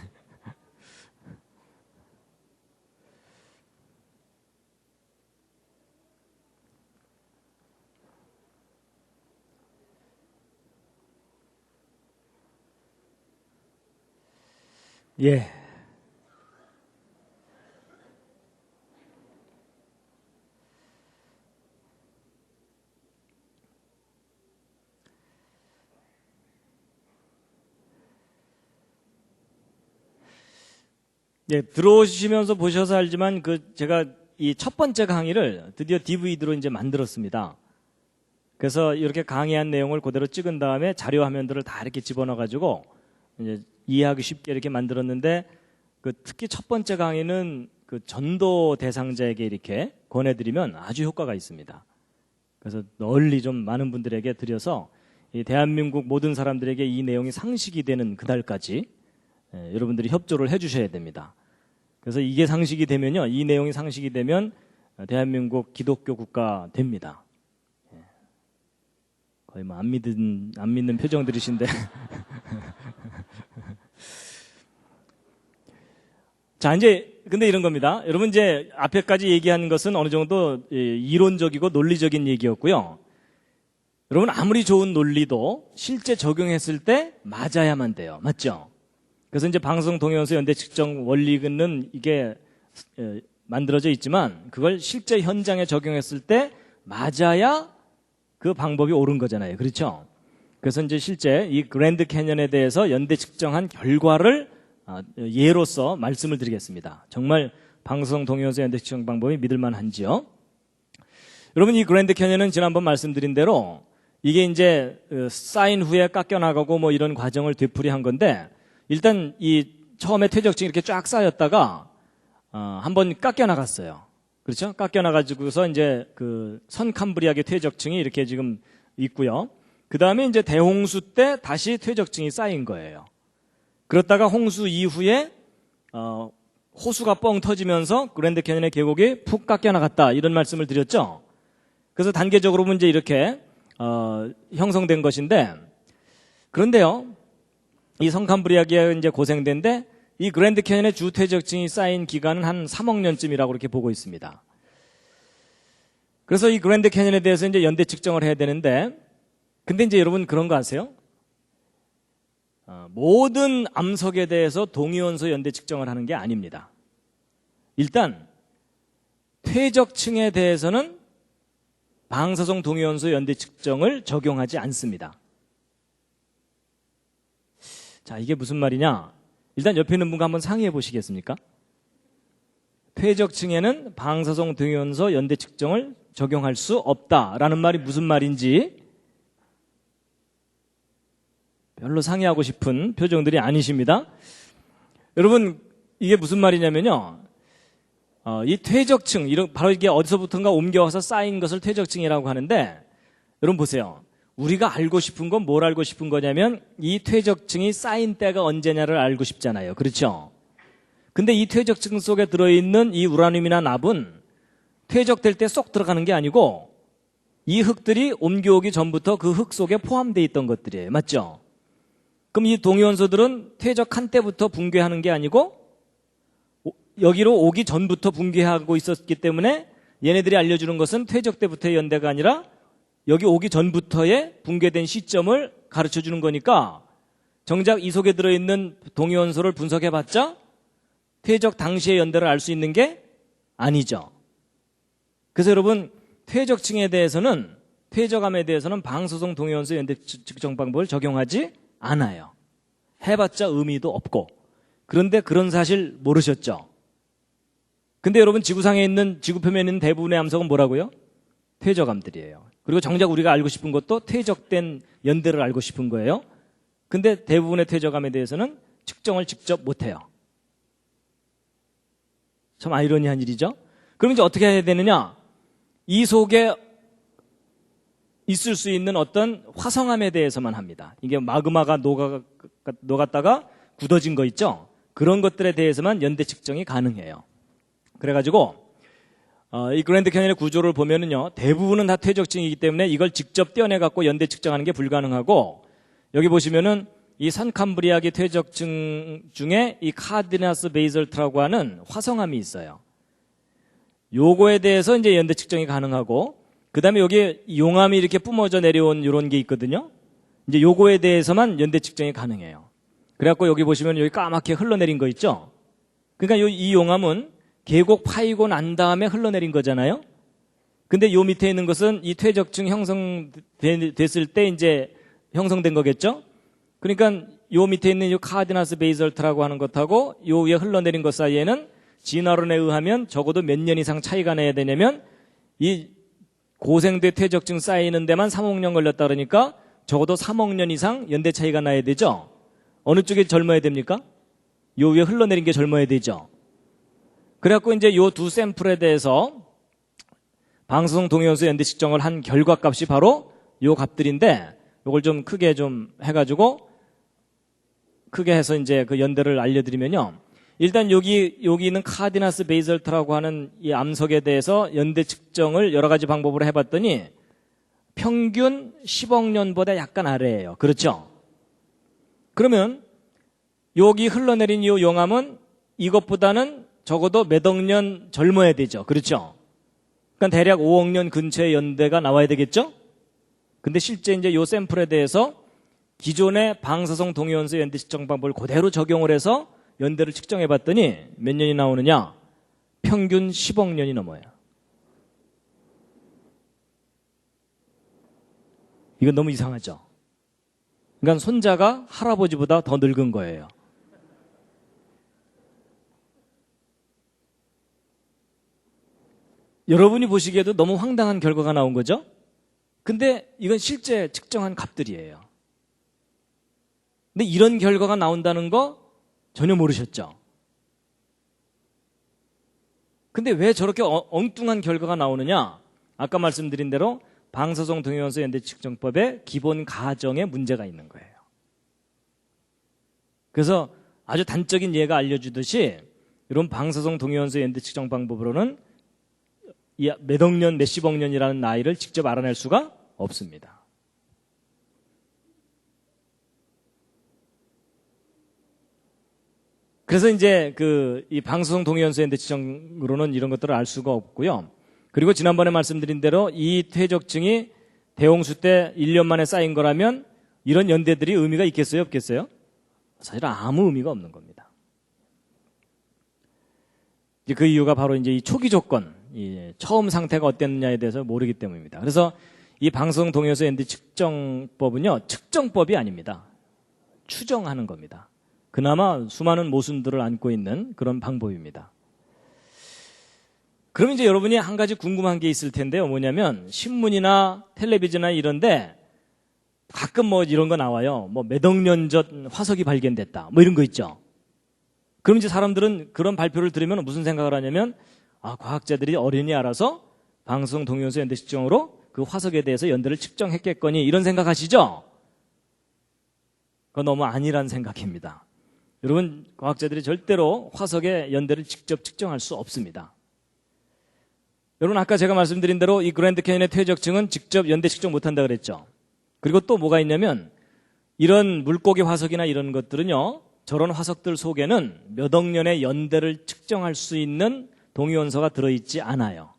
예. 예, 들어오시면서 보셔서 알지만 제가 이 첫 번째 강의를 드디어 DVD로 이제 만들었습니다. 그래서 이렇게 강의한 내용을 그대로 찍은 다음에 자료 화면들을 다 이렇게 집어넣어 가지고 이제 이해하기 쉽게 이렇게 만들었는데 특히 첫 번째 강의는 전도 대상자에게 이렇게 권해드리면 아주 효과가 있습니다. 그래서 널리 좀 많은 분들에게 드려서 이 대한민국 모든 사람들에게 이 내용이 상식이 되는 그날까지 여러분들이 협조를 해주셔야 됩니다. 그래서 이게 상식이 되면요, 이 내용이 상식이 되면 대한민국 기독교 국가 됩니다. 거의 뭐 안 믿는 표정들이신데. 자, 이제 근데 이런 겁니다. 여러분 이제 앞에까지 얘기한 것은 어느 정도 이론적이고 논리적인 얘기였고요. 여러분 아무리 좋은 논리도 실제 적용했을 때 맞아야만 돼요. 맞죠? 그래서 이제 방송 동영상 연대 측정 원리는 이게 만들어져 있지만 그걸 실제 현장에 적용했을 때 맞아야 그 방법이 옳은 거잖아요. 그렇죠? 그래서 이제 실제 이 그랜드 캐년에 대해서 연대 측정한 결과를 예로서 말씀을 드리겠습니다. 정말 방송 동영상 연대 측정 방법이 믿을 만한지요? 여러분 이 그랜드 캐년은 지난번 말씀드린 대로 이게 이제 쌓인 후에 깎여나가고 뭐 이런 과정을 되풀이한 건데 일단 이 처음에 퇴적층이 이렇게 쫙 쌓였다가 한번 깎여나갔어요. 그렇죠? 깎여나가지고서 이제 선캄브리아계 퇴적층이 이렇게 지금 있고요. 그 다음에 이제 대홍수 때 다시 퇴적층이 쌓인 거예요. 그렇다가 홍수 이후에 호수가 뻥 터지면서 그랜드 캐년의 계곡이 푹 깎여나갔다 이런 말씀을 드렸죠. 그래서 단계적으로 보면 이제 이렇게 형성된 것인데 그런데요. 이 선캄브리아계가 이제 고생된데 이 그랜드 캐년의 주 퇴적층이 쌓인 기간은 한 3억 년쯤이라고 이렇게 보고 있습니다. 그래서 이 그랜드 캐년에 대해서 이제 연대 측정을 해야 되는데 근데 이제 여러분 그런 거 아세요? 모든 암석에 대해서 동위원소 연대 측정을 하는 게 아닙니다. 일단 퇴적층에 대해서는 방사성 동위원소 연대 측정을 적용하지 않습니다. 자, 이게 무슨 말이냐? 일단 옆에 있는 분과 한번 상의해 보시겠습니까? 퇴적층에는 방사성 동위원소 연대 측정을 적용할 수 없다라는 말이 무슨 말인지 별로 상의하고 싶은 표정들이 아니십니다. 여러분 이게 무슨 말이냐면요. 이 퇴적층, 바로 이게 어디서부턴가 옮겨와서 쌓인 것을 퇴적층이라고 하는데, 여러분 보세요. 우리가 알고 싶은 건 뭘 알고 싶은 거냐면 이 퇴적층이 쌓인 때가 언제냐를 알고 싶잖아요. 그렇죠? 근데 이 퇴적층 속에 들어있는 이 우라늄이나 납은 퇴적될 때 쏙 들어가는 게 아니고 이 흙들이 옮겨오기 전부터 그 흙 속에 포함되어 있던 것들이에요. 맞죠? 그럼 이 동위원소들은 퇴적한 때부터 붕괴하는 게 아니고 여기로 오기 전부터 붕괴하고 있었기 때문에 얘네들이 알려주는 것은 퇴적 때부터의 연대가 아니라 여기 오기 전부터의 붕괴된 시점을 가르쳐 주는 거니까 정작 이 속에 들어있는 동위원소를 분석해봤자 퇴적 당시의 연대를 알 수 있는 게 아니죠. 그래서 여러분 퇴적층에 대해서는 퇴적암에 대해서는 방사성 동위원소 연대 측정 방법을 적용하지 않아요. 해봤자 의미도 없고. 그런데 그런 사실 모르셨죠? 근데 여러분 지구상에 있는 지구 표면에 있는 대부분의 암석은 뭐라고요? 퇴적암들이에요. 그리고 정작 우리가 알고 싶은 것도 퇴적된 연대를 알고 싶은 거예요. 근데 대부분의 퇴적암에 대해서는 측정을 직접 못해요. 참 아이러니한 일이죠. 그럼 이제 어떻게 해야 되느냐? 이 속에 있을 수 있는 어떤 화성암에 대해서만 합니다. 이게 마그마가 녹았다가 굳어진 거 있죠? 그런 것들에 대해서만 연대 측정이 가능해요. 그래가지고 이 그랜드 캐니언의 구조를 보면은요, 대부분은 다 퇴적층이기 때문에 이걸 직접 떼어내갖고 연대 측정하는 게 불가능하고, 여기 보시면은 이 산캄브리아기 퇴적층 중에 이 카르디나스 베이설트라고 하는 화성암이 있어요. 요거에 대해서 이제 연대 측정이 가능하고, 그 다음에 여기 용암이 이렇게 뿜어져 내려온 이런 게 있거든요. 이제 요거에 대해서만 연대 측정이 가능해요. 그래갖고 여기 보시면 여기 까맣게 흘러내린 거 있죠? 그러니까 이 용암은 계곡 파이고 난 다음에 흘러내린 거잖아요? 근데 요 밑에 있는 것은 이 퇴적층 형성됐을 때 이제 형성된 거겠죠? 그러니까 요 밑에 있는 요 카르디나스 베이설트라고 하는 것하고 요 위에 흘러내린 것 사이에는 진화론에 의하면 적어도 몇 년 이상 차이가 나야 되냐면 이 고생대 퇴적층 쌓이는 데만 3억 년 걸렸다 그러니까 적어도 3억 년 이상 연대 차이가 나야 되죠? 어느 쪽이 젊어야 됩니까? 요 위에 흘러내린 게 젊어야 되죠? 그래갖고 이제 요 두 샘플에 대해서 방사성 동위원소 연대 측정을 한 결과값이 바로 요 값들인데 요걸 좀 크게 좀 해가지고 크게 해서 이제 그 연대를 알려드리면요. 일단 여기 있는 카르디나스 베이설트라고 하는 이 암석에 대해서 연대 측정을 여러 가지 방법으로 해봤더니 평균 10억 년보다 약간 아래예요. 그렇죠? 그러면 여기 흘러내린 이 용암은 이것보다는 적어도 몇 억 년 젊어야 되죠. 그렇죠? 그러니까 대략 5억 년 근처의 연대가 나와야 되겠죠? 근데 실제 이제 요 샘플에 대해서 기존의 방사성 동위원소 연대 측정 방법을 그대로 적용을 해서 연대를 측정해 봤더니 몇 년이 나오느냐? 평균 10억 년이 넘어요. 이건 너무 이상하죠? 그러니까 손자가 할아버지보다 더 늙은 거예요. 여러분이 보시기에도 너무 황당한 결과가 나온 거죠? 근데 이건 실제 측정한 값들이에요. 근데 이런 결과가 나온다는 거 전혀 모르셨죠? 근데 왜 저렇게 엉뚱한 결과가 나오느냐? 아까 말씀드린 대로 방사성 동위원소 연대 측정법의 기본 가정에 문제가 있는 거예요. 그래서 아주 단적인 예가 알려주듯이 이런 방사성 동위원소 연대 측정 방법으로는 몇억 년, 몇십억 년이라는 나이를 직접 알아낼 수가 없습니다. 그래서 이제 이 방사성 동위원소 연대 측정으로는 이런 것들을 알 수가 없고요. 그리고 지난번에 말씀드린 대로 이 퇴적층이 대홍수 때 1년 만에 쌓인 거라면 이런 연대들이 의미가 있겠어요, 없겠어요? 사실 아무 의미가 없는 겁니다. 이제 그 이유가 바로 이제 이 초기 조건, 이 처음 상태가 어땠느냐에 대해서 모르기 때문입니다. 그래서 이 방사성 동위원소 연대 측정법은요, 측정법이 아닙니다. 추정하는 겁니다. 그나마 수많은 모순들을 안고 있는 그런 방법입니다. 그럼 이제 여러분이 한 가지 궁금한 게 있을 텐데요. 뭐냐면 신문이나 텔레비전이나 이런데 가끔 뭐 이런 거 나와요. 뭐 몇 억 년 전 화석이 발견됐다. 뭐 이런 거 있죠. 그럼 이제 사람들은 그런 발표를 들으면 무슨 생각을 하냐면 과학자들이 어련히 알아서 방사성 동위원소 연대 측정으로 그 화석에 대해서 연대를 측정했겠거니 이런 생각하시죠? 그건 너무 아니란 생각입니다. 여러분, 과학자들이 절대로 화석의 연대를 직접 측정할 수 없습니다. 여러분, 아까 제가 말씀드린 대로 이 그랜드 캐니언의 퇴적층은 직접 연대 측정 못한다 그랬죠. 그리고 또 뭐가 있냐면 이런 물고기 화석이나 이런 것들은요, 저런 화석들 속에는 몇 억 년의 연대를 측정할 수 있는 동위원소가 들어있지 않아요.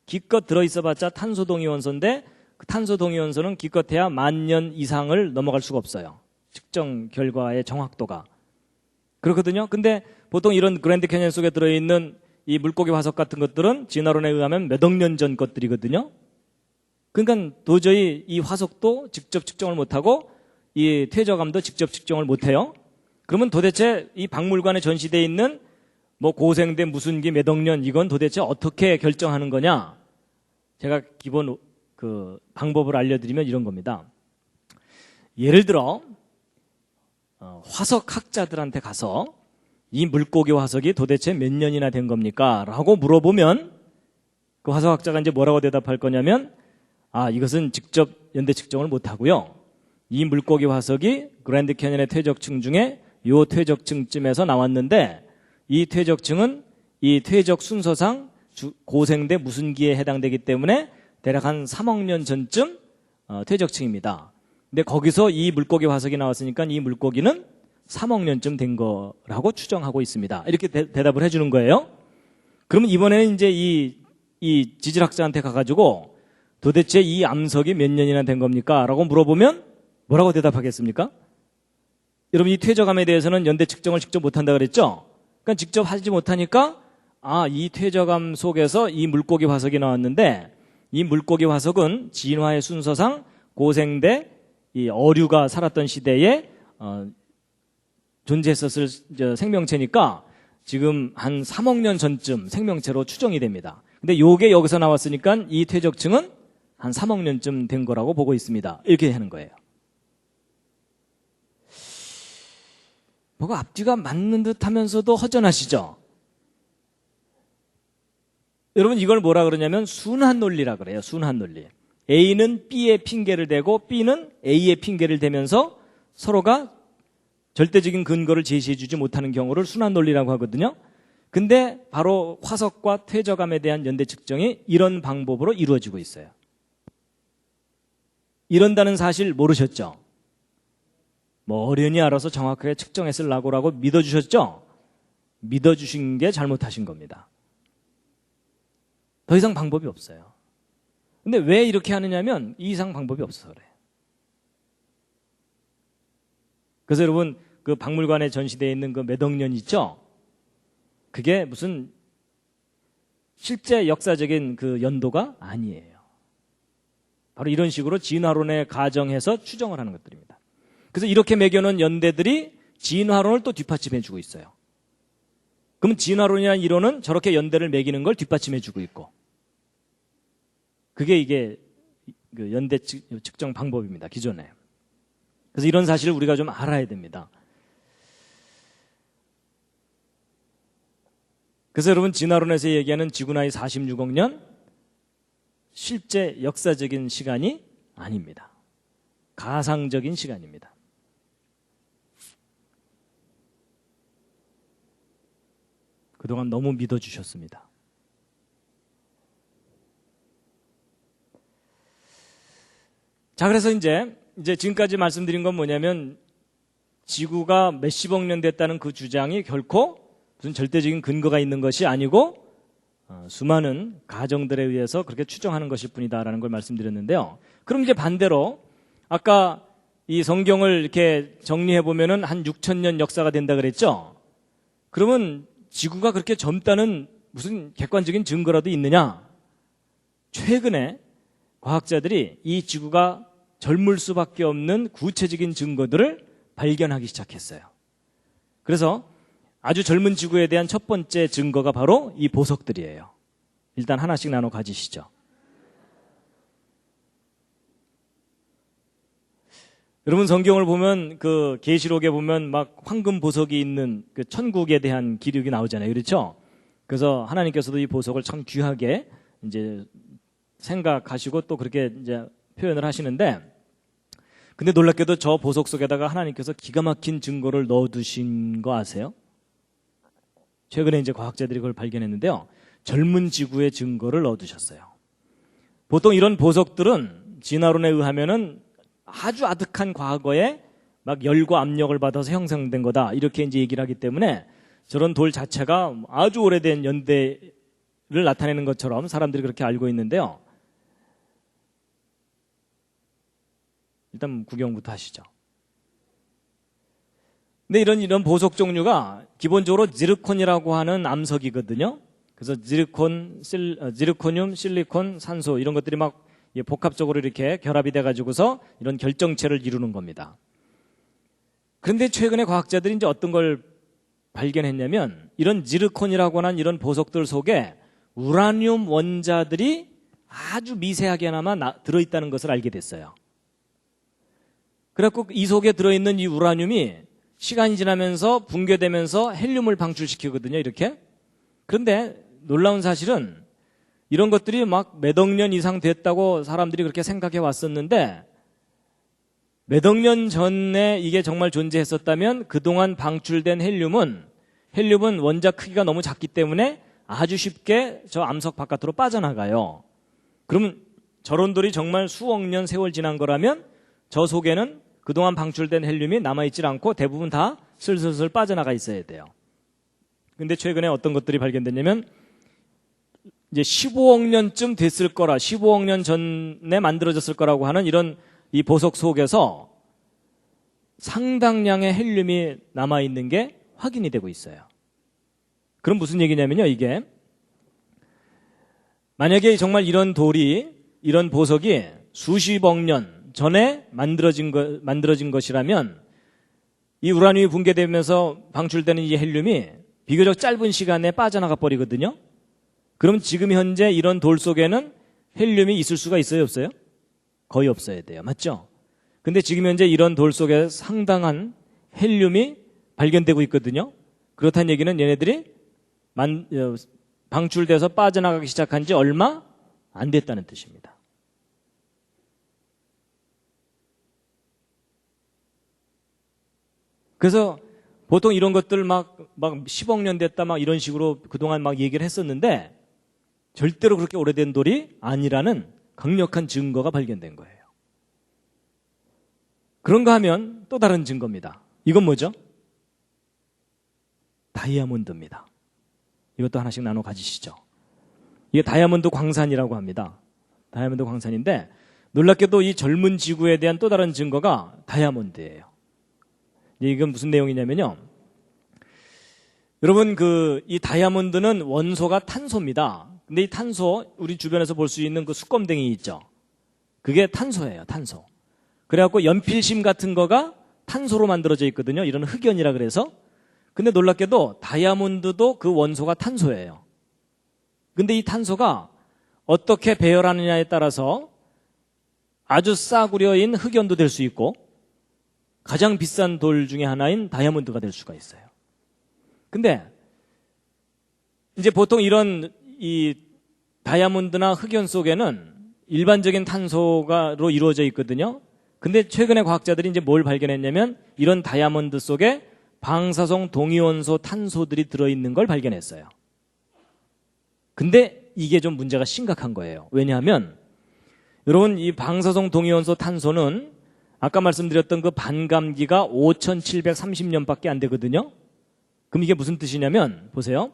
기껏 들어있어봤자 탄소 동위원소인데 그 탄소 동위원소는 기껏해야 10,000년 이상을 넘어갈 수가 없어요. 측정 결과의 정확도가. 그렇거든요. 근데 보통 이런 그랜드 캐니언 속에 들어있는 이 물고기 화석 같은 것들은 진화론에 의하면 몇 억 년 전 것들이거든요. 그러니까 도저히 이 화석도 직접 측정을 못하고 이 퇴적암도 직접 측정을 못해요. 그러면 도대체 이 박물관에 전시되어 있는 뭐 고생대 무슨 기 몇 억 년 이건 도대체 어떻게 결정하는 거냐? 제가 기본 그 방법을 알려드리면 이런 겁니다. 예를 들어 화석학자들한테 가서 이 물고기 화석이 도대체 몇 년이나 된 겁니까? 라고 물어보면 그 화석학자가 이제 뭐라고 대답할 거냐면 이것은 직접 연대 측정을 못하고요. 이 물고기 화석이 그랜드 캐니언의 퇴적층 중에 요 퇴적층쯤에서 나왔는데 이 퇴적층은 이 퇴적 순서상 고생대 무슨 기에 해당되기 때문에 대략 한 3억 년 전쯤 퇴적층입니다. 근데 거기서 이 물고기 화석이 나왔으니까 이 물고기는 3억 년쯤 된 거라고 추정하고 있습니다. 이렇게 대답을 해주는 거예요. 그러면 이번에는 이제 이 지질학자한테 가가지고 도대체 이 암석이 몇 년이나 된 겁니까? 라고 물어보면 뭐라고 대답하겠습니까? 여러분, 이 퇴적암에 대해서는 연대 측정을 직접 못한다 그랬죠? 그러니까 직접 하지 못하니까 이 퇴적암 속에서 이 물고기 화석이 나왔는데 이 물고기 화석은 진화의 순서상 고생대 이 어류가 살았던 시대에 존재했었을 생명체니까 지금 한 3억 년 전쯤 생명체로 추정이 됩니다. 근데 요게 여기서 나왔으니까 이 퇴적층은 한 3억 년쯤 된 거라고 보고 있습니다. 이렇게 하는 거예요. 뭐가 앞뒤가 맞는 듯 하면서도 허전하시죠? 여러분, 이걸 뭐라 그러냐면 순환 논리라 그래요. 순환 논리. A는 B에 핑계를 대고 B는 A에 핑계를 대면서 서로가 절대적인 근거를 제시해주지 못하는 경우를 순환 논리라고 하거든요. 근데 바로 화석과 퇴적암에 대한 연대 측정이 이런 방법으로 이루어지고 있어요. 이런다는 사실 모르셨죠? 뭐 어련히 알아서 정확하게 측정했을라고 믿어주셨죠? 믿어주신 게 잘못하신 겁니다. 더 이상 방법이 없어요. 근데 왜 이렇게 하느냐면 이 이상 방법이 없어서 그래요. 그래서 여러분, 그 박물관에 전시되어 있는 그 몇 억 년 있죠? 그게 무슨 실제 역사적인 그 연도가 아니에요. 바로 이런 식으로 진화론에 가정해서 추정을 하는 것들입니다. 그래서 이렇게 매겨놓은 연대들이 진화론을 또 뒷받침해주고 있어요. 그럼 진화론이라는 이론은 저렇게 연대를 매기는 걸 뒷받침해주고 있고, 그게 이게 그 연대 측정 방법입니다. 기존에. 그래서 이런 사실을 우리가 좀 알아야 됩니다. 그래서 여러분, 진화론에서 얘기하는 지구 나이 46억 년 실제 역사적인 시간이 아닙니다. 가상적인 시간입니다. 그동안 너무 믿어주셨습니다. 자, 그래서 이제 지금까지 말씀드린 건 뭐냐면 지구가 몇십억 년 됐다는 그 주장이 결코 무슨 절대적인 근거가 있는 것이 아니고 수많은 가정들에 의해서 그렇게 추정하는 것일 뿐이다라는 걸 말씀드렸는데요. 그럼 이제 반대로 아까 이 성경을 이렇게 정리해 보면은 한 6,000년 역사가 된다 그랬죠? 그러면 지구가 그렇게 젊다는 무슨 객관적인 증거라도 있느냐? 최근에 과학자들이 이 지구가 젊을 수밖에 없는 구체적인 증거들을 발견하기 시작했어요. 그래서 아주 젊은 지구에 대한 첫 번째 증거가 바로 이 보석들이에요. 일단 하나씩 나눠 가지시죠. 여러분, 성경을 보면 그 계시록에 보면 막 황금 보석이 있는 그 천국에 대한 기록이 나오잖아요. 그렇죠? 그래서 하나님께서도 이 보석을 참 귀하게 이제 생각하시고 또 그렇게 이제 표현을 하시는데, 근데 놀랍게도 저 보석 속에다가 하나님께서 기가 막힌 증거를 넣어두신 거 아세요? 최근에 이제 과학자들이 그걸 발견했는데요. 젊은 지구의 증거를 넣어두셨어요. 보통 이런 보석들은 진화론에 의하면은 아주 아득한 과거에 막 열과 압력을 받아서 형성된 거다, 이렇게 이제 얘기를 하기 때문에 저런 돌 자체가 아주 오래된 연대를 나타내는 것처럼 사람들이 그렇게 알고 있는데요. 일단 구경부터 하시죠. 근데 이런 보석 종류가 기본적으로 지르콘이라고 하는 암석이거든요. 그래서 지르코늄, 실리콘, 산소 이런 것들이 막 복합적으로 이렇게 결합이 돼가지고서 이런 결정체를 이루는 겁니다. 그런데 최근에 과학자들이 이제 어떤 걸 발견했냐면, 이런 지르콘이라고 하는 이런 보석들 속에 우라늄 원자들이 아주 미세하게나마 들어있다는 것을 알게 됐어요. 그래갖고 이 속에 들어있는 이 우라늄이 시간이 지나면서 붕괴되면서 헬륨을 방출시키거든요, 이렇게. 그런데 놀라운 사실은 이런 것들이 막 몇 억 년 이상 됐다고 사람들이 그렇게 생각해 왔었는데, 몇 억 년 전에 이게 정말 존재했었다면 그동안 방출된 헬륨은 원자 크기가 너무 작기 때문에 아주 쉽게 저 암석 바깥으로 빠져나가요. 그러면 저런 돌이 정말 수억 년 세월 지난 거라면 저 속에는 그동안 방출된 헬륨이 남아있질 않고 대부분 다 슬슬슬 빠져나가 있어야 돼요. 근데 최근에 어떤 것들이 발견됐냐면, 이제 15억 년쯤 됐을 거라, 15억 년 전에 만들어졌을 거라고 하는 이런 이 보석 속에서 상당량의 헬륨이 남아있는 게 확인이 되고 있어요. 그럼 무슨 얘기냐면요, 이게 만약에 정말 이런 보석이 수십억 년 전에 만들어진 것이라면 이 우라늄이 붕괴되면서 방출되는 이 헬륨이 비교적 짧은 시간에 빠져나가 버리거든요. 그럼 지금 현재 이런 돌 속에는 헬륨이 있을 수가 있어요, 없어요? 거의 없어야 돼요. 맞죠? 근데 지금 현재 이런 돌 속에 상당한 헬륨이 발견되고 있거든요. 그렇다는 얘기는 얘네들이 방출돼서 빠져나가기 시작한 지 얼마 안 됐다는 뜻입니다. 그래서 보통 이런 것들 막 10억 년 됐다 막 이런 식으로 그동안 막 얘기를 했었는데, 절대로 그렇게 오래된 돌이 아니라는 강력한 증거가 발견된 거예요. 그런가 하면 또 다른 증거입니다. 이건 뭐죠? 다이아몬드입니다. 이것도 하나씩 나눠 가지시죠. 이게 다이아몬드 광산이라고 합니다. 다이아몬드 광산인데, 놀랍게도 이 젊은 지구에 대한 또 다른 증거가 다이아몬드예요. 이건 무슨 내용이냐면요, 여러분 이 다이아몬드는 원소가 탄소입니다. 근데 이 탄소, 우리 주변에서 볼 수 있는 그 수검댕이 있죠, 그게 탄소예요, 탄소. 그래갖고 연필심 같은 거가 탄소로 만들어져 있거든요. 이런 흑연이라 그래서. 근데 놀랍게도 다이아몬드도 그 원소가 탄소예요. 근데 이 탄소가 어떻게 배열하느냐에 따라서 아주 싸구려인 흑연도 될 수 있고 가장 비싼 돌 중에 하나인 다이아몬드가 될 수가 있어요. 근데 이제 보통 이런 이 다이아몬드나 흑연 속에는 일반적인 탄소로 이루어져 있거든요. 근데 최근에 과학자들이 이제 뭘 발견했냐면, 이런 다이아몬드 속에 방사성 동위원소 탄소들이 들어있는 걸 발견했어요. 근데 이게 좀 문제가 심각한 거예요. 왜냐하면 여러분, 이 방사성 동위원소 탄소는 아까 말씀드렸던 그 반감기가 5730년밖에 안 되거든요. 그럼 이게 무슨 뜻이냐면, 보세요.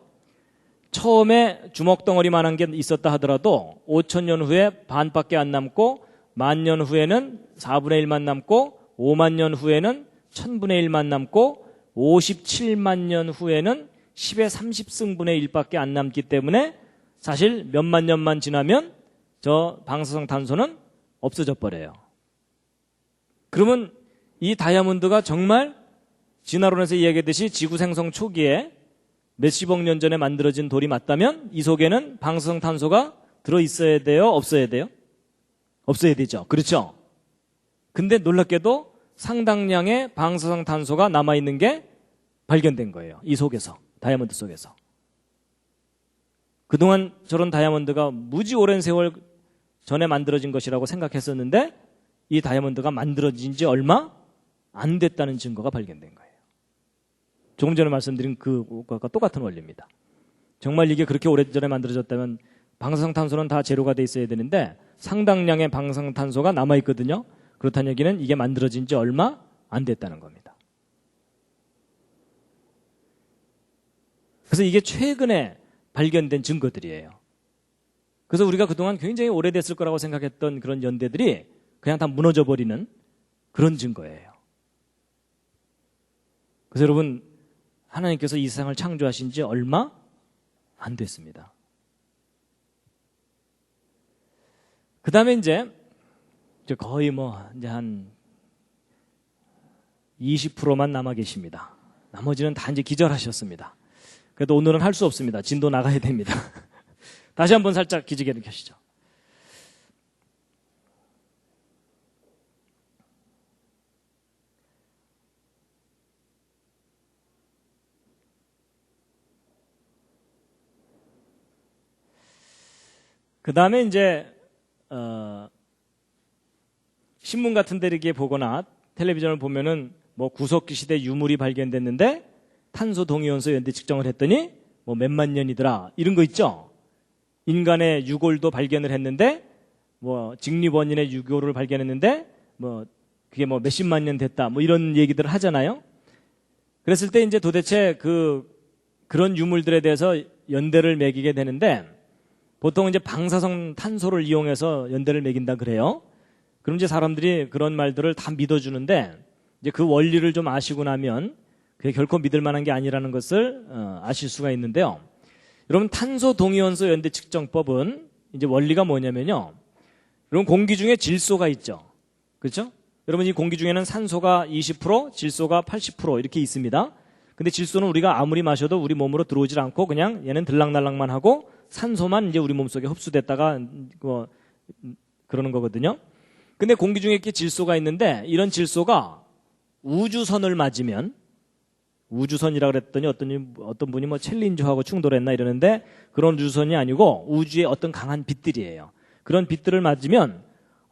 처음에 주먹덩어리만한 게 있었다 하더라도 5000년 후에 반밖에 안 남고, 10,000년 후에는 4분의 1만 남고, 5만 년 후에는 1000분의 1만 남고, 57만 년 후에는 10의 30승분의 1밖에 안 남기 때문에 사실 몇만 년만 지나면 저 방사성 탄소는 없어져 버려요. 그러면 이 다이아몬드가 정말 진화론에서 이야기했듯이 지구 생성 초기에 몇십억 년 전에 만들어진 돌이 맞다면 이 속에는 방사성 탄소가 들어있어야 돼요, 없어야 돼요? 없어야 되죠. 그렇죠? 근데 놀랍게도 상당량의 방사성 탄소가 남아있는 게 발견된 거예요. 이 속에서, 다이아몬드 속에서. 그동안 저런 다이아몬드가 무지 오랜 세월 전에 만들어진 것이라고 생각했었는데 이 다이아몬드가 만들어진 지 얼마 안 됐다는 증거가 발견된 거예요. 조금 전에 말씀드린 그것과 똑같은 원리입니다. 정말 이게 그렇게 오래전에 만들어졌다면 방사성탄소는 다 제로가 돼 있어야 되는데 상당량의 방사성탄소가 남아있거든요. 그렇다는 얘기는 이게 만들어진 지 얼마 안 됐다는 겁니다. 그래서 이게 최근에 발견된 증거들이에요. 그래서 우리가 그동안 굉장히 오래됐을 거라고 생각했던 그런 연대들이 그냥 다 무너져 버리는 그런 증거예요. 그래서 여러분, 하나님께서 이 세상을 창조하신 지 얼마 안 됐습니다. 그 다음에 이제 거의 이제 한 20%만 남아 계십니다. 나머지는 다 이제 기절하셨습니다. 그래도 오늘은 할 수 없습니다. 진도 나가야 됩니다. 다시 한번 살짝 기지개를 켜시죠. 그 다음에 이제 신문 같은 데 이렇게 보거나 텔레비전을 보면은 뭐 구석기 시대 유물이 발견됐는데 탄소 동위원소 연대 측정을 했더니 뭐 몇만 년이더라 이런 거 있죠. 인간의 유골도 발견을 했는데 뭐 직립원인의 유골을 발견했는데 뭐 그게 뭐 몇십만 년 됐다 뭐 이런 얘기들을 하잖아요. 그랬을 때 이제 도대체 그런 유물들에 대해서 연대를 매기게 되는데 보통 이제 방사성 탄소를 이용해서 연대를 매긴다 그래요. 그럼 이제 사람들이 그런 말들을 다 믿어주는데 이제 그 원리를 좀 아시고 나면 그게 결코 믿을 만한 게 아니라는 것을 아실 수가 있는데요. 여러분, 탄소 동위원소 연대 측정법은 이제 원리가 뭐냐면요. 여러분, 공기 중에 질소가 있죠. 그렇죠? 여러분, 이 공기 중에는 산소가 20%, 질소가 80% 이렇게 있습니다. 근데 질소는 우리가 아무리 마셔도 우리 몸으로 들어오질 않고 그냥 얘는 들락날락만 하고 산소만 이제 우리 몸속에 흡수됐다가 그러는 거거든요. 근데 공기 중에 이렇게 질소가 있는데 이런 질소가 우주선을 맞으면 우주선이라 그랬더니 어떤 분이 뭐 챌린저하고 충돌했나 이러는데 그런 우주선이 아니고 우주의 어떤 강한 빛들이에요. 그런 빛들을 맞으면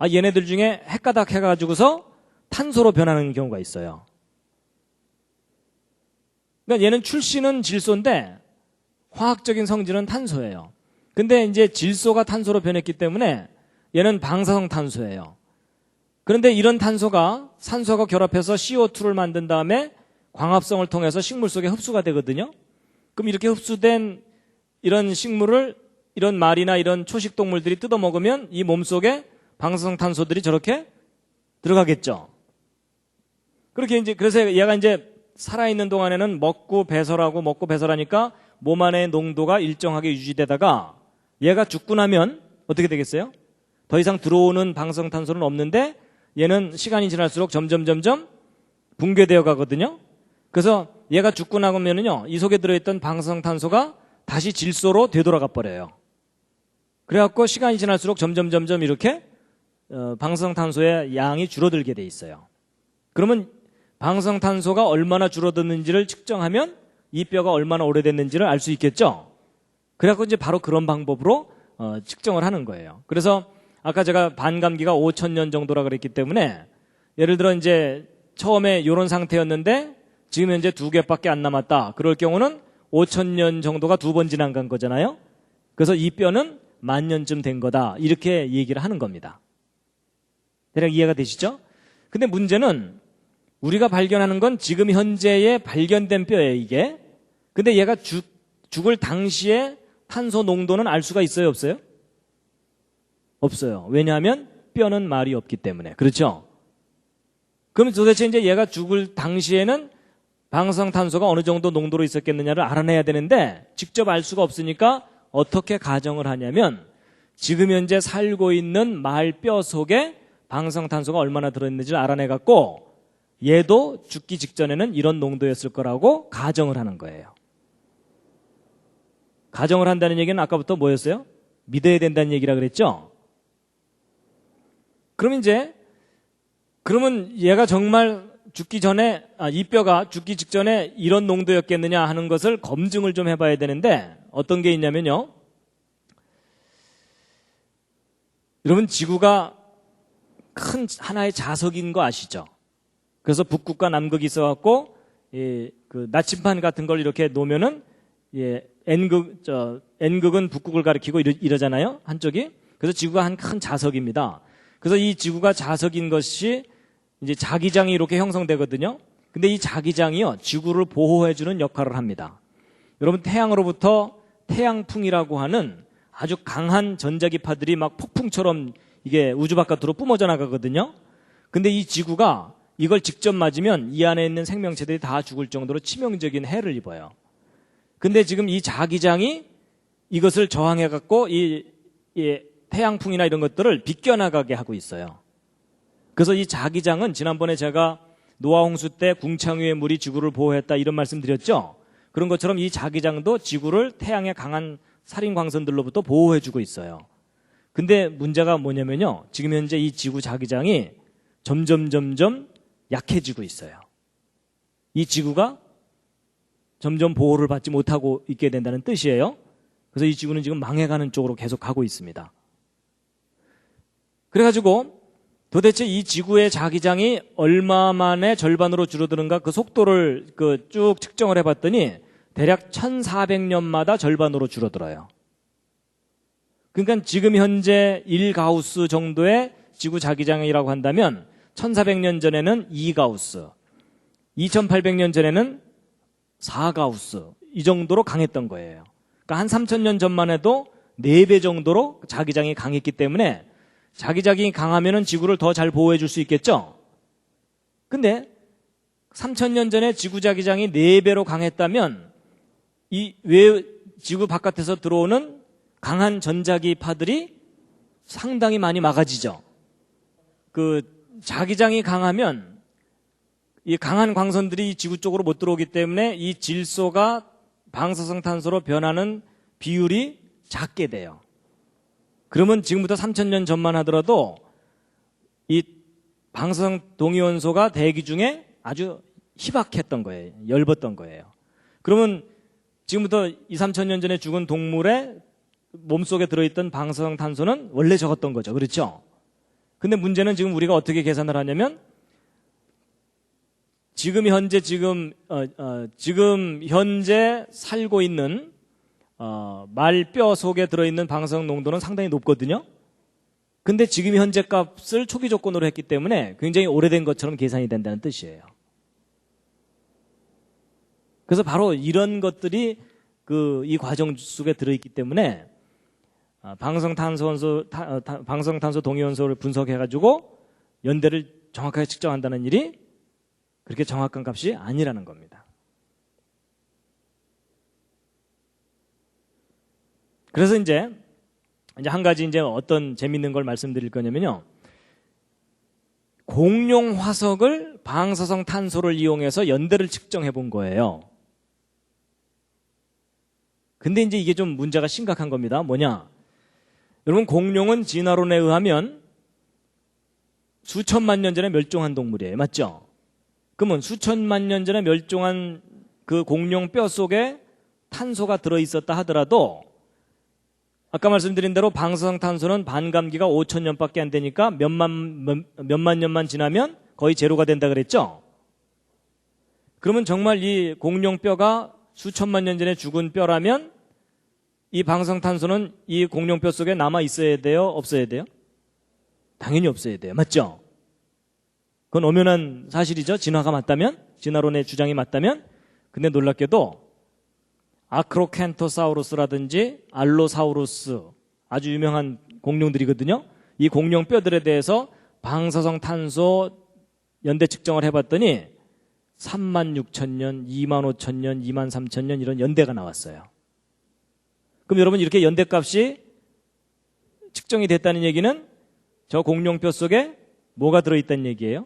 얘네들 중에 핵가닥 해가지고서 탄소로 변하는 경우가 있어요. 그러니까 얘는 출시는 질소인데 화학적인 성질은 탄소예요. 근데 이제 질소가 탄소로 변했기 때문에 얘는 방사성 탄소예요. 그런데 이런 탄소가 산소하고 결합해서 CO2를 만든 다음에 광합성을 통해서 식물 속에 흡수가 되거든요. 그럼 이렇게 흡수된 이런 식물을 이런 말이나 이런 초식 동물들이 뜯어 먹으면 이 몸속에 방사성 탄소들이 저렇게 들어가겠죠. 그렇게 이제 그래서 얘가 이제 살아있는 동안에는 먹고 배설하니까 몸 안의 농도가 일정하게 유지되다가 얘가 죽고 나면 어떻게 되겠어요? 더 이상 들어오는 방사성 탄소는 없는데 얘는 시간이 지날수록 점점 붕괴되어 가거든요. 그래서 얘가 죽고 나면은요, 이 속에 들어있던 방사성 탄소가 다시 질소로 되돌아가 버려요. 그래갖고 시간이 지날수록 점점 이렇게 방사성 탄소의 양이 줄어들게 돼 있어요. 그러면 방사성 탄소가 얼마나 줄어들는지를 측정하면 이 뼈가 얼마나 오래됐는지를 알 수 있겠죠. 그래갖고 이제 바로 그런 방법으로 측정을 하는 거예요. 그래서 아까 제가 반감기가 5,000년 정도라 그랬기 때문에 예를 들어 이제 처음에 이런 상태였는데 지금 현재 2개밖에 안 남았다. 그럴 경우는 5,000년 정도가 2번 지난 간 거잖아요. 그래서 이 뼈는 10,000년쯤 된 거다. 이렇게 얘기를 하는 겁니다. 대략 이해가 되시죠? 근데 문제는 우리가 발견하는 건 지금 현재에 발견된 뼈예요, 이게. 근데 얘가 죽을 당시에 탄소 농도는 알 수가 있어요, 없어요? 없어요. 왜냐하면 뼈는 말이 없기 때문에. 그렇죠? 그럼 도대체 이제 얘가 죽을 당시에는 방사성 탄소가 어느 정도 농도로 있었겠느냐를 알아내야 되는데 직접 알 수가 없으니까 어떻게 가정을 하냐면 지금 현재 살고 있는 말 뼈 속에 방사성 탄소가 얼마나 들어있는지를 알아내갖고 얘도 죽기 직전에는 이런 농도였을 거라고 가정을 하는 거예요. 가정을 한다는 얘기는 아까부터 뭐였어요? 믿어야 된다는 얘기라 그랬죠? 그러면 얘가 정말 이 뼈가 죽기 직전에 이런 농도였겠느냐 하는 것을 검증을 좀 해봐야 되는데 어떤 게 있냐면요. 여러분, 지구가 큰 하나의 자석인 거 아시죠? 그래서 북극과 남극이 있어갖고 그 나침반 같은 걸 이렇게 놓으면은 N극은 북극을 가리키고 이러잖아요, 한쪽이. 그래서 지구가 한 큰 자석입니다. 그래서 이 지구가 자석인 것이 이제 자기장이 이렇게 형성되거든요. 근데 이 자기장이요, 지구를 보호해주는 역할을 합니다. 여러분, 태양으로부터 태양풍이라고 하는 아주 강한 전자기파들이 막 폭풍처럼 이게 우주 바깥으로 뿜어져 나가거든요. 근데 이 지구가 이걸 직접 맞으면 이 안에 있는 생명체들이 다 죽을 정도로 치명적인 해를 입어요. 근데 지금 이 자기장이 이것을 저항해갖고 이 태양풍이나 이런 것들을 비껴나가게 하고 있어요. 그래서 이 자기장은 지난번에 제가 노아홍수 때 궁창유의 물이 지구를 보호했다 이런 말씀 드렸죠. 그런 것처럼 이 자기장도 지구를 태양의 강한 살인 광선들로부터 보호해주고 있어요. 근데 문제가 뭐냐면요, 지금 현재 이 지구 자기장이 점점 약해지고 있어요. 이 지구가 점점 보호를 받지 못하고 있게 된다는 뜻이에요. 그래서 이 지구는 지금 망해가는 쪽으로 계속 가고 있습니다. 그래가지고 도대체 이 지구의 자기장이 얼마 만에 절반으로 줄어드는가 그 속도를 쭉 측정을 해봤더니 대략 1400년마다 절반으로 줄어들어요. 그러니까 지금 현재 1가우스 정도의 지구 자기장이라고 한다면 1400년 전에는 2가우스, 2800년 전에는 4가우스 이 정도로 강했던 거예요. 그러니까 한 3000년 전만 해도 4배 정도로 자기장이 강했기 때문에 자기장이 강하면은 지구를 더 잘 보호해 줄 수 있겠죠? 근데 3000년 전에 지구 자기장이 4배로 강했다면 왜 지구 바깥에서 들어오는 강한 전자기파들이 상당히 많이 막아지죠. 그 자기장이 강하면 이 강한 광선들이 지구 쪽으로 못 들어오기 때문에 이 질소가 방사성 탄소로 변하는 비율이 작게 돼요. 그러면 지금부터 3000년 전만 하더라도 이 방사성 동위원소가 대기 중에 아주 희박했던 거예요. 엷었던 거예요. 그러면 지금부터 2,000~3,000년 전에 죽은 동물의 몸속에 들어있던 방사성 탄소는 원래 적었던 거죠. 그렇죠? 근데 문제는 지금 우리가 어떻게 계산을 하냐면 지금 현재 살고 있는 말뼈 속에 들어있는 방사성 농도는 상당히 높거든요. 근데 지금 현재 값을 초기 조건으로 했기 때문에 굉장히 오래된 것처럼 계산이 된다는 뜻이에요. 그래서 바로 이런 것들이 이 과정 속에 들어있기 때문에 방사성탄소 동위원소를 분석해가지고 연대를 정확하게 측정한다는 일이 그렇게 정확한 값이 아니라는 겁니다. 그래서 이제 한 가지 어떤 재밌는 걸 말씀드릴 거냐면요. 공룡 화석을 방사성 탄소를 이용해서 연대를 측정해 본 거예요. 근데 이제 이게 좀 문제가 심각한 겁니다. 뭐냐? 여러분, 공룡은 진화론에 의하면 수천만 년 전에 멸종한 동물이에요. 맞죠? 그러면 수천만 년 전에 멸종한 그 공룡 뼈 속에 탄소가 들어있었다 하더라도 아까 말씀드린 대로 방사성 탄소는 반감기가 5000년밖에 안 되니까 몇만 년만 지나면 거의 제로가 된다 그랬죠? 그러면 정말 이 공룡 뼈가 수천만 년 전에 죽은 뼈라면 이 방사성 탄소는 이 공룡 뼈 속에 남아 있어야 돼요? 없어야 돼요? 당연히 없어야 돼요. 맞죠? 그건 엄연한 사실이죠. 진화가 맞다면, 진화론의 주장이 맞다면. 근데 놀랍게도 아크로켄토사우루스라든지 알로사우루스, 아주 유명한 공룡들이거든요. 이 공룡 뼈들에 대해서 방사성 탄소 연대 측정을 해봤더니 36,000년, 25,000년, 23,000년 이런 연대가 나왔어요. 그럼 여러분, 이렇게 연대값이 측정이 됐다는 얘기는 저 공룡 뼈 속에 뭐가 들어있다는 얘기예요?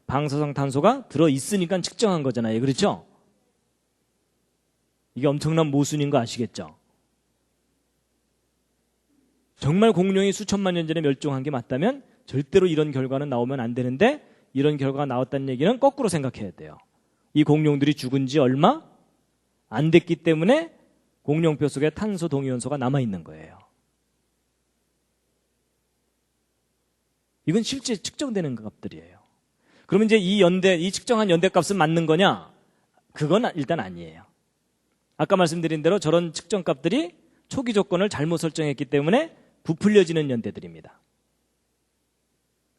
방사성 탄소가 들어있으니까 측정한 거잖아요. 그렇죠? 이게 엄청난 모순인 거 아시겠죠? 정말 공룡이 수천만 년 전에 멸종한 게 맞다면 절대로 이런 결과는 나오면 안 되는데 이런 결과가 나왔다는 얘기는 거꾸로 생각해야 돼요. 이 공룡들이 죽은 지 얼마 안 됐기 때문에 공룡뼈 속에 탄소 동위원소가 남아있는 거예요. 이건 실제 측정되는 값들이에요. 그러면 이제 이 측정한 연대값은 맞는 거냐? 그건 일단 아니에요. 아까 말씀드린 대로 저런 측정값들이 초기 조건을 잘못 설정했기 때문에 부풀려지는 연대들입니다.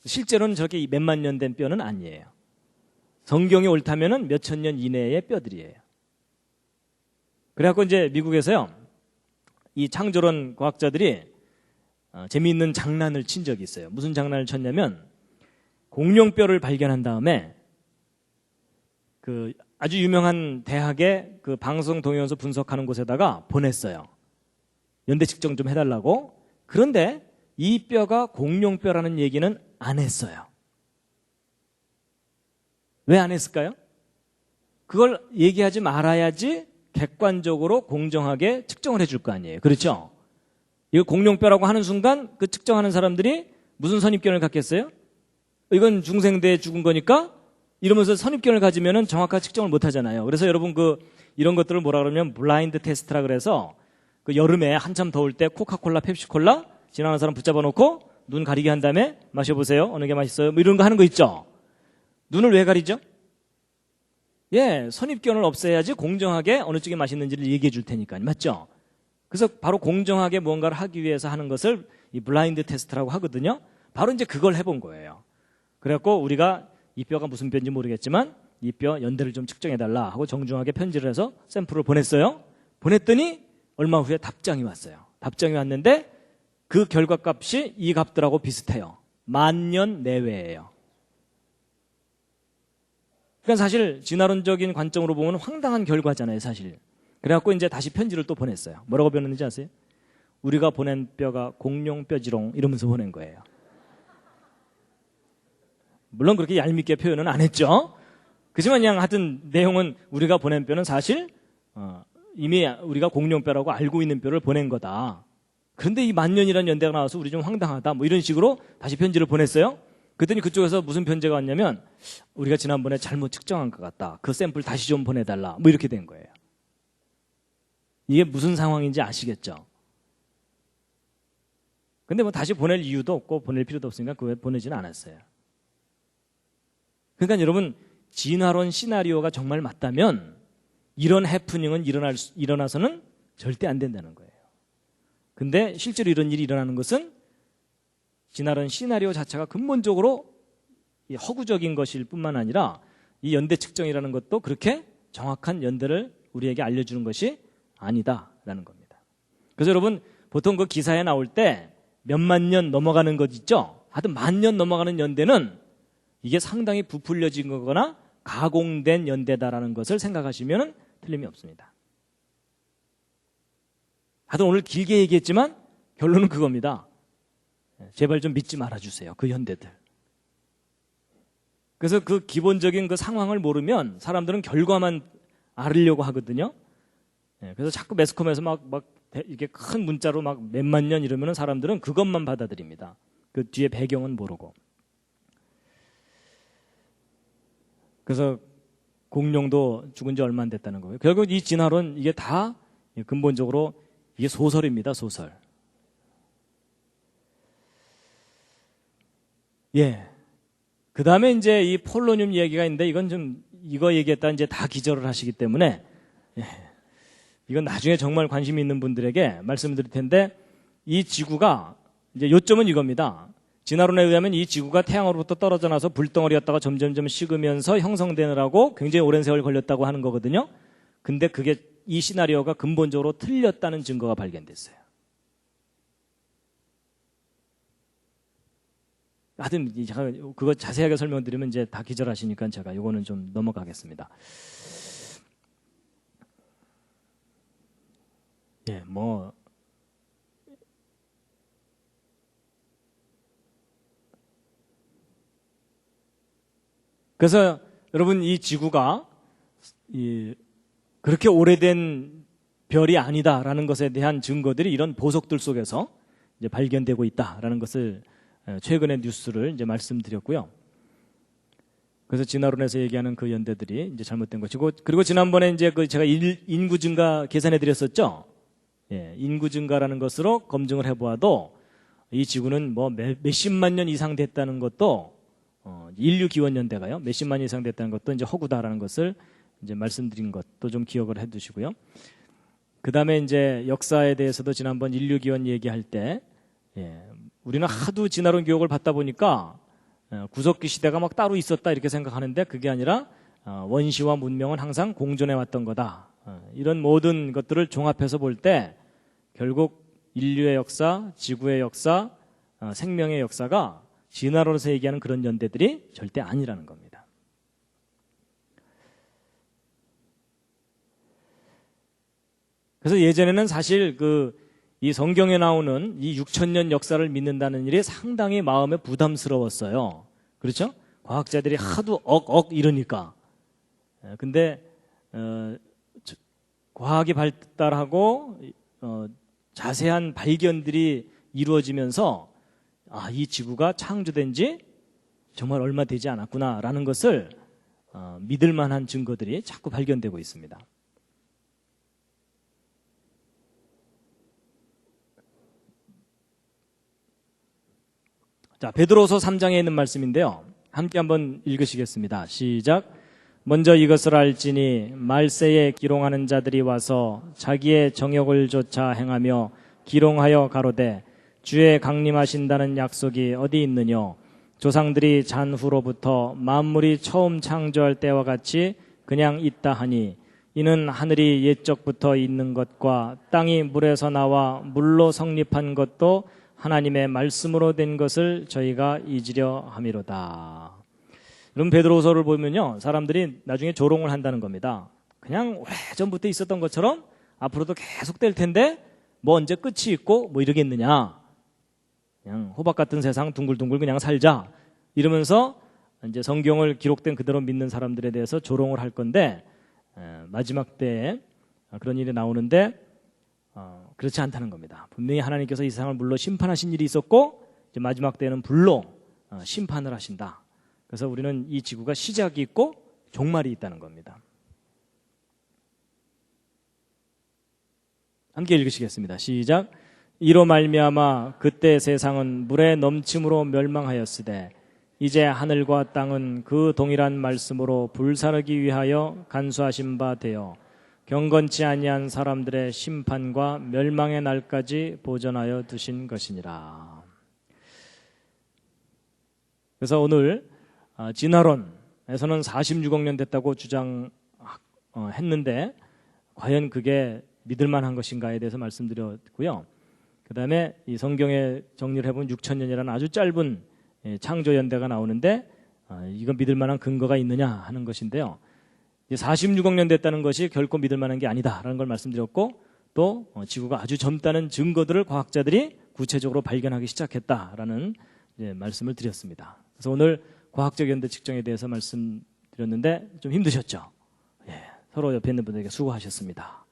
실제로는 저렇게 몇만 년 된 뼈는 아니에요. 성경이 옳다면은 몇천 년 이내의 뼈들이에요. 그래갖고 이제 미국에서요, 이 창조론 과학자들이 재미있는 장난을 친 적이 있어요. 무슨 장난을 쳤냐면, 공룡뼈를 발견한 다음에 그 아주 유명한 대학의 그 방송 동영상 분석하는 곳에다가 보냈어요. 연대 측정 좀 해달라고. 그런데 이 뼈가 공룡뼈라는 얘기는 안 했어요. 왜 안 했을까요? 그걸 얘기하지 말아야지 객관적으로 공정하게 측정을 해줄 거 아니에요. 그렇죠? 이거 공룡뼈라고 하는 순간 그 측정하는 사람들이 무슨 선입견을 갖겠어요? 이건 중생대에 죽은 거니까 이러면서 선입견을 가지면은 정확한 측정을 못 하잖아요. 그래서 여러분 이런 것들을 뭐라 그러면 블라인드 테스트라 그래서 그 여름에 한참 더울 때 코카콜라, 펩시콜라 지나가는 사람 붙잡아 놓고 눈 가리게 한 다음에 마셔보세요. 어느 게 맛있어요? 뭐 이런 거 하는 거 있죠? 눈을 왜 가리죠? 예, 선입견을 없애야지 공정하게 어느 쪽이 맛있는지를 얘기해 줄 테니까요. 맞죠? 그래서 바로 공정하게 무언가를 하기 위해서 하는 것을 이 블라인드 테스트라고 하거든요. 바로 이제 그걸 해본 거예요. 그래갖고 우리가 이 뼈가 무슨 뼈인지 모르겠지만 이 뼈 연대를 좀 측정해달라 하고 정중하게 편지를 해서 샘플을 보냈어요. 보냈더니 얼마 후에 답장이 왔어요. 답장이 왔는데 그 결과값이 이 값들하고 비슷해요. 10,000년 내외예요. 그러니까 사실 진화론적인 관점으로 보면 황당한 결과잖아요, 사실. 그래갖고 이제 다시 편지를 또 보냈어요. 뭐라고 보냈는지 아세요? 우리가 보낸 뼈가 공룡뼈지롱 이러면서 보낸 거예요. 물론 그렇게 얄밉게 표현은 안 했죠. 그렇지만 그냥 하여튼 내용은 우리가 보낸 뼈는 사실 이미 우리가 공룡뼈라고 알고 있는 뼈를 보낸 거다. 그런데 이 10,000년이라는 연대가 나와서 우리 좀 황당하다. 뭐 이런 식으로 다시 편지를 보냈어요. 그랬더니 그쪽에서 무슨 편지가 왔냐면 우리가 지난번에 잘못 측정한 것 같다. 그 샘플 다시 좀 보내달라. 뭐 이렇게 된 거예요. 이게 무슨 상황인지 아시겠죠? 근데 뭐 다시 보낼 이유도 없고 보낼 필요도 없으니까 그거 보내지는 않았어요. 그러니까 여러분 진화론 시나리오가 정말 맞다면 이런 해프닝은 일어나서는 절대 안 된다는 거예요. 근데 실제로 이런 일이 일어나는 것은 진화론 시나리오 자체가 근본적으로 허구적인 것일 뿐만 아니라 이 연대 측정이라는 것도 그렇게 정확한 연대를 우리에게 알려주는 것이 아니다라는 겁니다. 그래서 여러분 보통 그 기사에 나올 때 몇만 년 넘어가는 것 있죠? 하여튼 10,000년 넘어가는 연대는 이게 상당히 부풀려진 거거나 가공된 연대다라는 것을 생각하시면 틀림이 없습니다. 하여튼 오늘 길게 얘기했지만 결론은 그겁니다. 제발 좀 믿지 말아주세요. 그 연대들. 그래서 그 기본적인 그 상황을 모르면 사람들은 결과만 알으려고 하거든요. 그래서 자꾸 매스컴에서 막 이렇게 큰 문자로 막 몇만 년 이러면 사람들은 그것만 받아들입니다. 그 뒤에 배경은 모르고. 그래서 공룡도 죽은 지 얼마 안 됐다는 거예요. 결국 이 진화론 이게 다 근본적으로 이게 소설입니다. 소설. 예. 그 다음에 이제 이 폴로늄 얘기가 있는데 이건 좀 이거 얘기했다 이제 다 기절을 하시기 때문에 예. 이건 나중에 정말 관심 있는 분들에게 말씀드릴 텐데 이 지구가 이제 요점은 이겁니다. 진화론에 의하면 이 지구가 태양으로부터 떨어져 나서 불덩어리였다가 점점점 식으면서 형성되느라고 굉장히 오랜 세월 걸렸다고 하는 거거든요. 근데 그게 이 시나리오가 근본적으로 틀렸다는 증거가 발견됐어요. 하여튼 제가 그거 자세하게 설명드리면 이제 다 기절하시니까 제가 이거는 좀 넘어가겠습니다. 예, 뭐 그래서 여러분 이 지구가 그렇게 오래된 별이 아니다라는 것에 대한 증거들이 이런 보석들 속에서 이제 발견되고 있다라는 것을 최근의 뉴스를 이제 말씀드렸고요. 그래서 진화론에서 얘기하는 그 연대들이 이제 잘못된 것이고, 그리고 지난번에 이제 그 제가 인구 증가 계산해 드렸었죠. 예, 인구 증가라는 것으로 검증을 해보아도 이 지구는 뭐 몇십만 년 이상 됐다는 것도 인류 기원 연대가요. 몇십만 년 이상 됐다는 것도 이제 허구다라는 것을 이제 말씀드린 것도 좀 기억을 해 두시고요. 그다음에 이제 역사에 대해서도 지난번 인류 기원 얘기할 때 우리는 하도 진화론 교육을 받다 보니까 구석기 시대가 막 따로 있었다 이렇게 생각하는데 그게 아니라 원시와 문명은 항상 공존해 왔던 거다. 이런 모든 것들을 종합해서 볼 때 결국 인류의 역사, 지구의 역사, 생명의 역사가 진화론에서 얘기하는 그런 연대들이 절대 아니라는 겁니다. 그래서 예전에는 사실 이 성경에 나오는 이 6,000년 역사를 믿는다는 일이 상당히 마음에 부담스러웠어요. 그렇죠? 과학자들이 하도 이러니까. 근데 과학이 발달하고 자세한 발견들이 이루어지면서 이 지구가 창조된 지 정말 얼마 되지 않았구나라는 것을 믿을 만한 증거들이 자꾸 발견되고 있습니다. 자, 베드로서 3장에 있는 말씀인데요. 함께 한번 읽으시겠습니다. 시작. 먼저 이것을 알지니 말세에 기롱하는 자들이 와서 자기의 정욕을 조차 행하며 기롱하여 가로되 주의 강림하신다는 약속이 어디 있느뇨? 조상들이 잔후로부터 만물이 처음 창조할 때와 같이 그냥 있다 하니 이는 하늘이 옛적부터 있는 것과 땅이 물에서 나와 물로 성립한 것도 하나님의 말씀으로 된 것을 저희가 잊으려 함이로다. 여러분 베드로서를 보면요, 사람들이 나중에 조롱을 한다는 겁니다. 그냥 오래전부터 있었던 것처럼 앞으로도 계속 될 텐데 뭐 언제 끝이 있고 뭐 이러겠느냐. 그냥 호박 같은 세상 둥글둥글 그냥 살자. 이러면서 이제 성경을 기록된 그대로 믿는 사람들에 대해서 조롱을 할 건데 마지막 때에 그런 일이 나오는데 그렇지 않다는 겁니다. 분명히 하나님께서 이 세상을 물로 심판하신 일이 있었고 이제 마지막 때에는 불로 심판을 하신다. 그래서 우리는 이 지구가 시작이 있고 종말이 있다는 겁니다. 함께 읽으시겠습니다. 시작. 이로 말미암아 그때 세상은 물의 넘침으로 멸망하였으되 이제 하늘과 땅은 그 동일한 말씀으로 불사르기 위하여 간수하신 바 되어 경건치 아니한 사람들의 심판과 멸망의 날까지 보존하여 두신 것이니라. 그래서 오늘 진화론에서는 46억 년 됐다고 주장했는데 과연 그게 믿을 만한 것인가에 대해서 말씀드렸고요. 그 다음에 이 성경에 정리를 해보면 6,000년이라는 아주 짧은 창조 연대가 나오는데 이건 믿을 만한 근거가 있느냐 하는 것인데요. 46억 년 됐다는 것이 결코 믿을 만한 게 아니다라는 걸 말씀드렸고 또 지구가 아주 젊다는 증거들을 과학자들이 구체적으로 발견하기 시작했다라는 말씀을 드렸습니다. 그래서 오늘 과학적 연대 측정에 대해서 말씀드렸는데 좀 힘드셨죠? 서로 옆에 있는 분들에게 수고하셨습니다.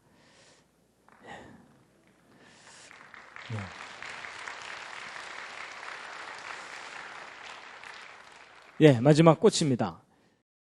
마지막 꽃입니다.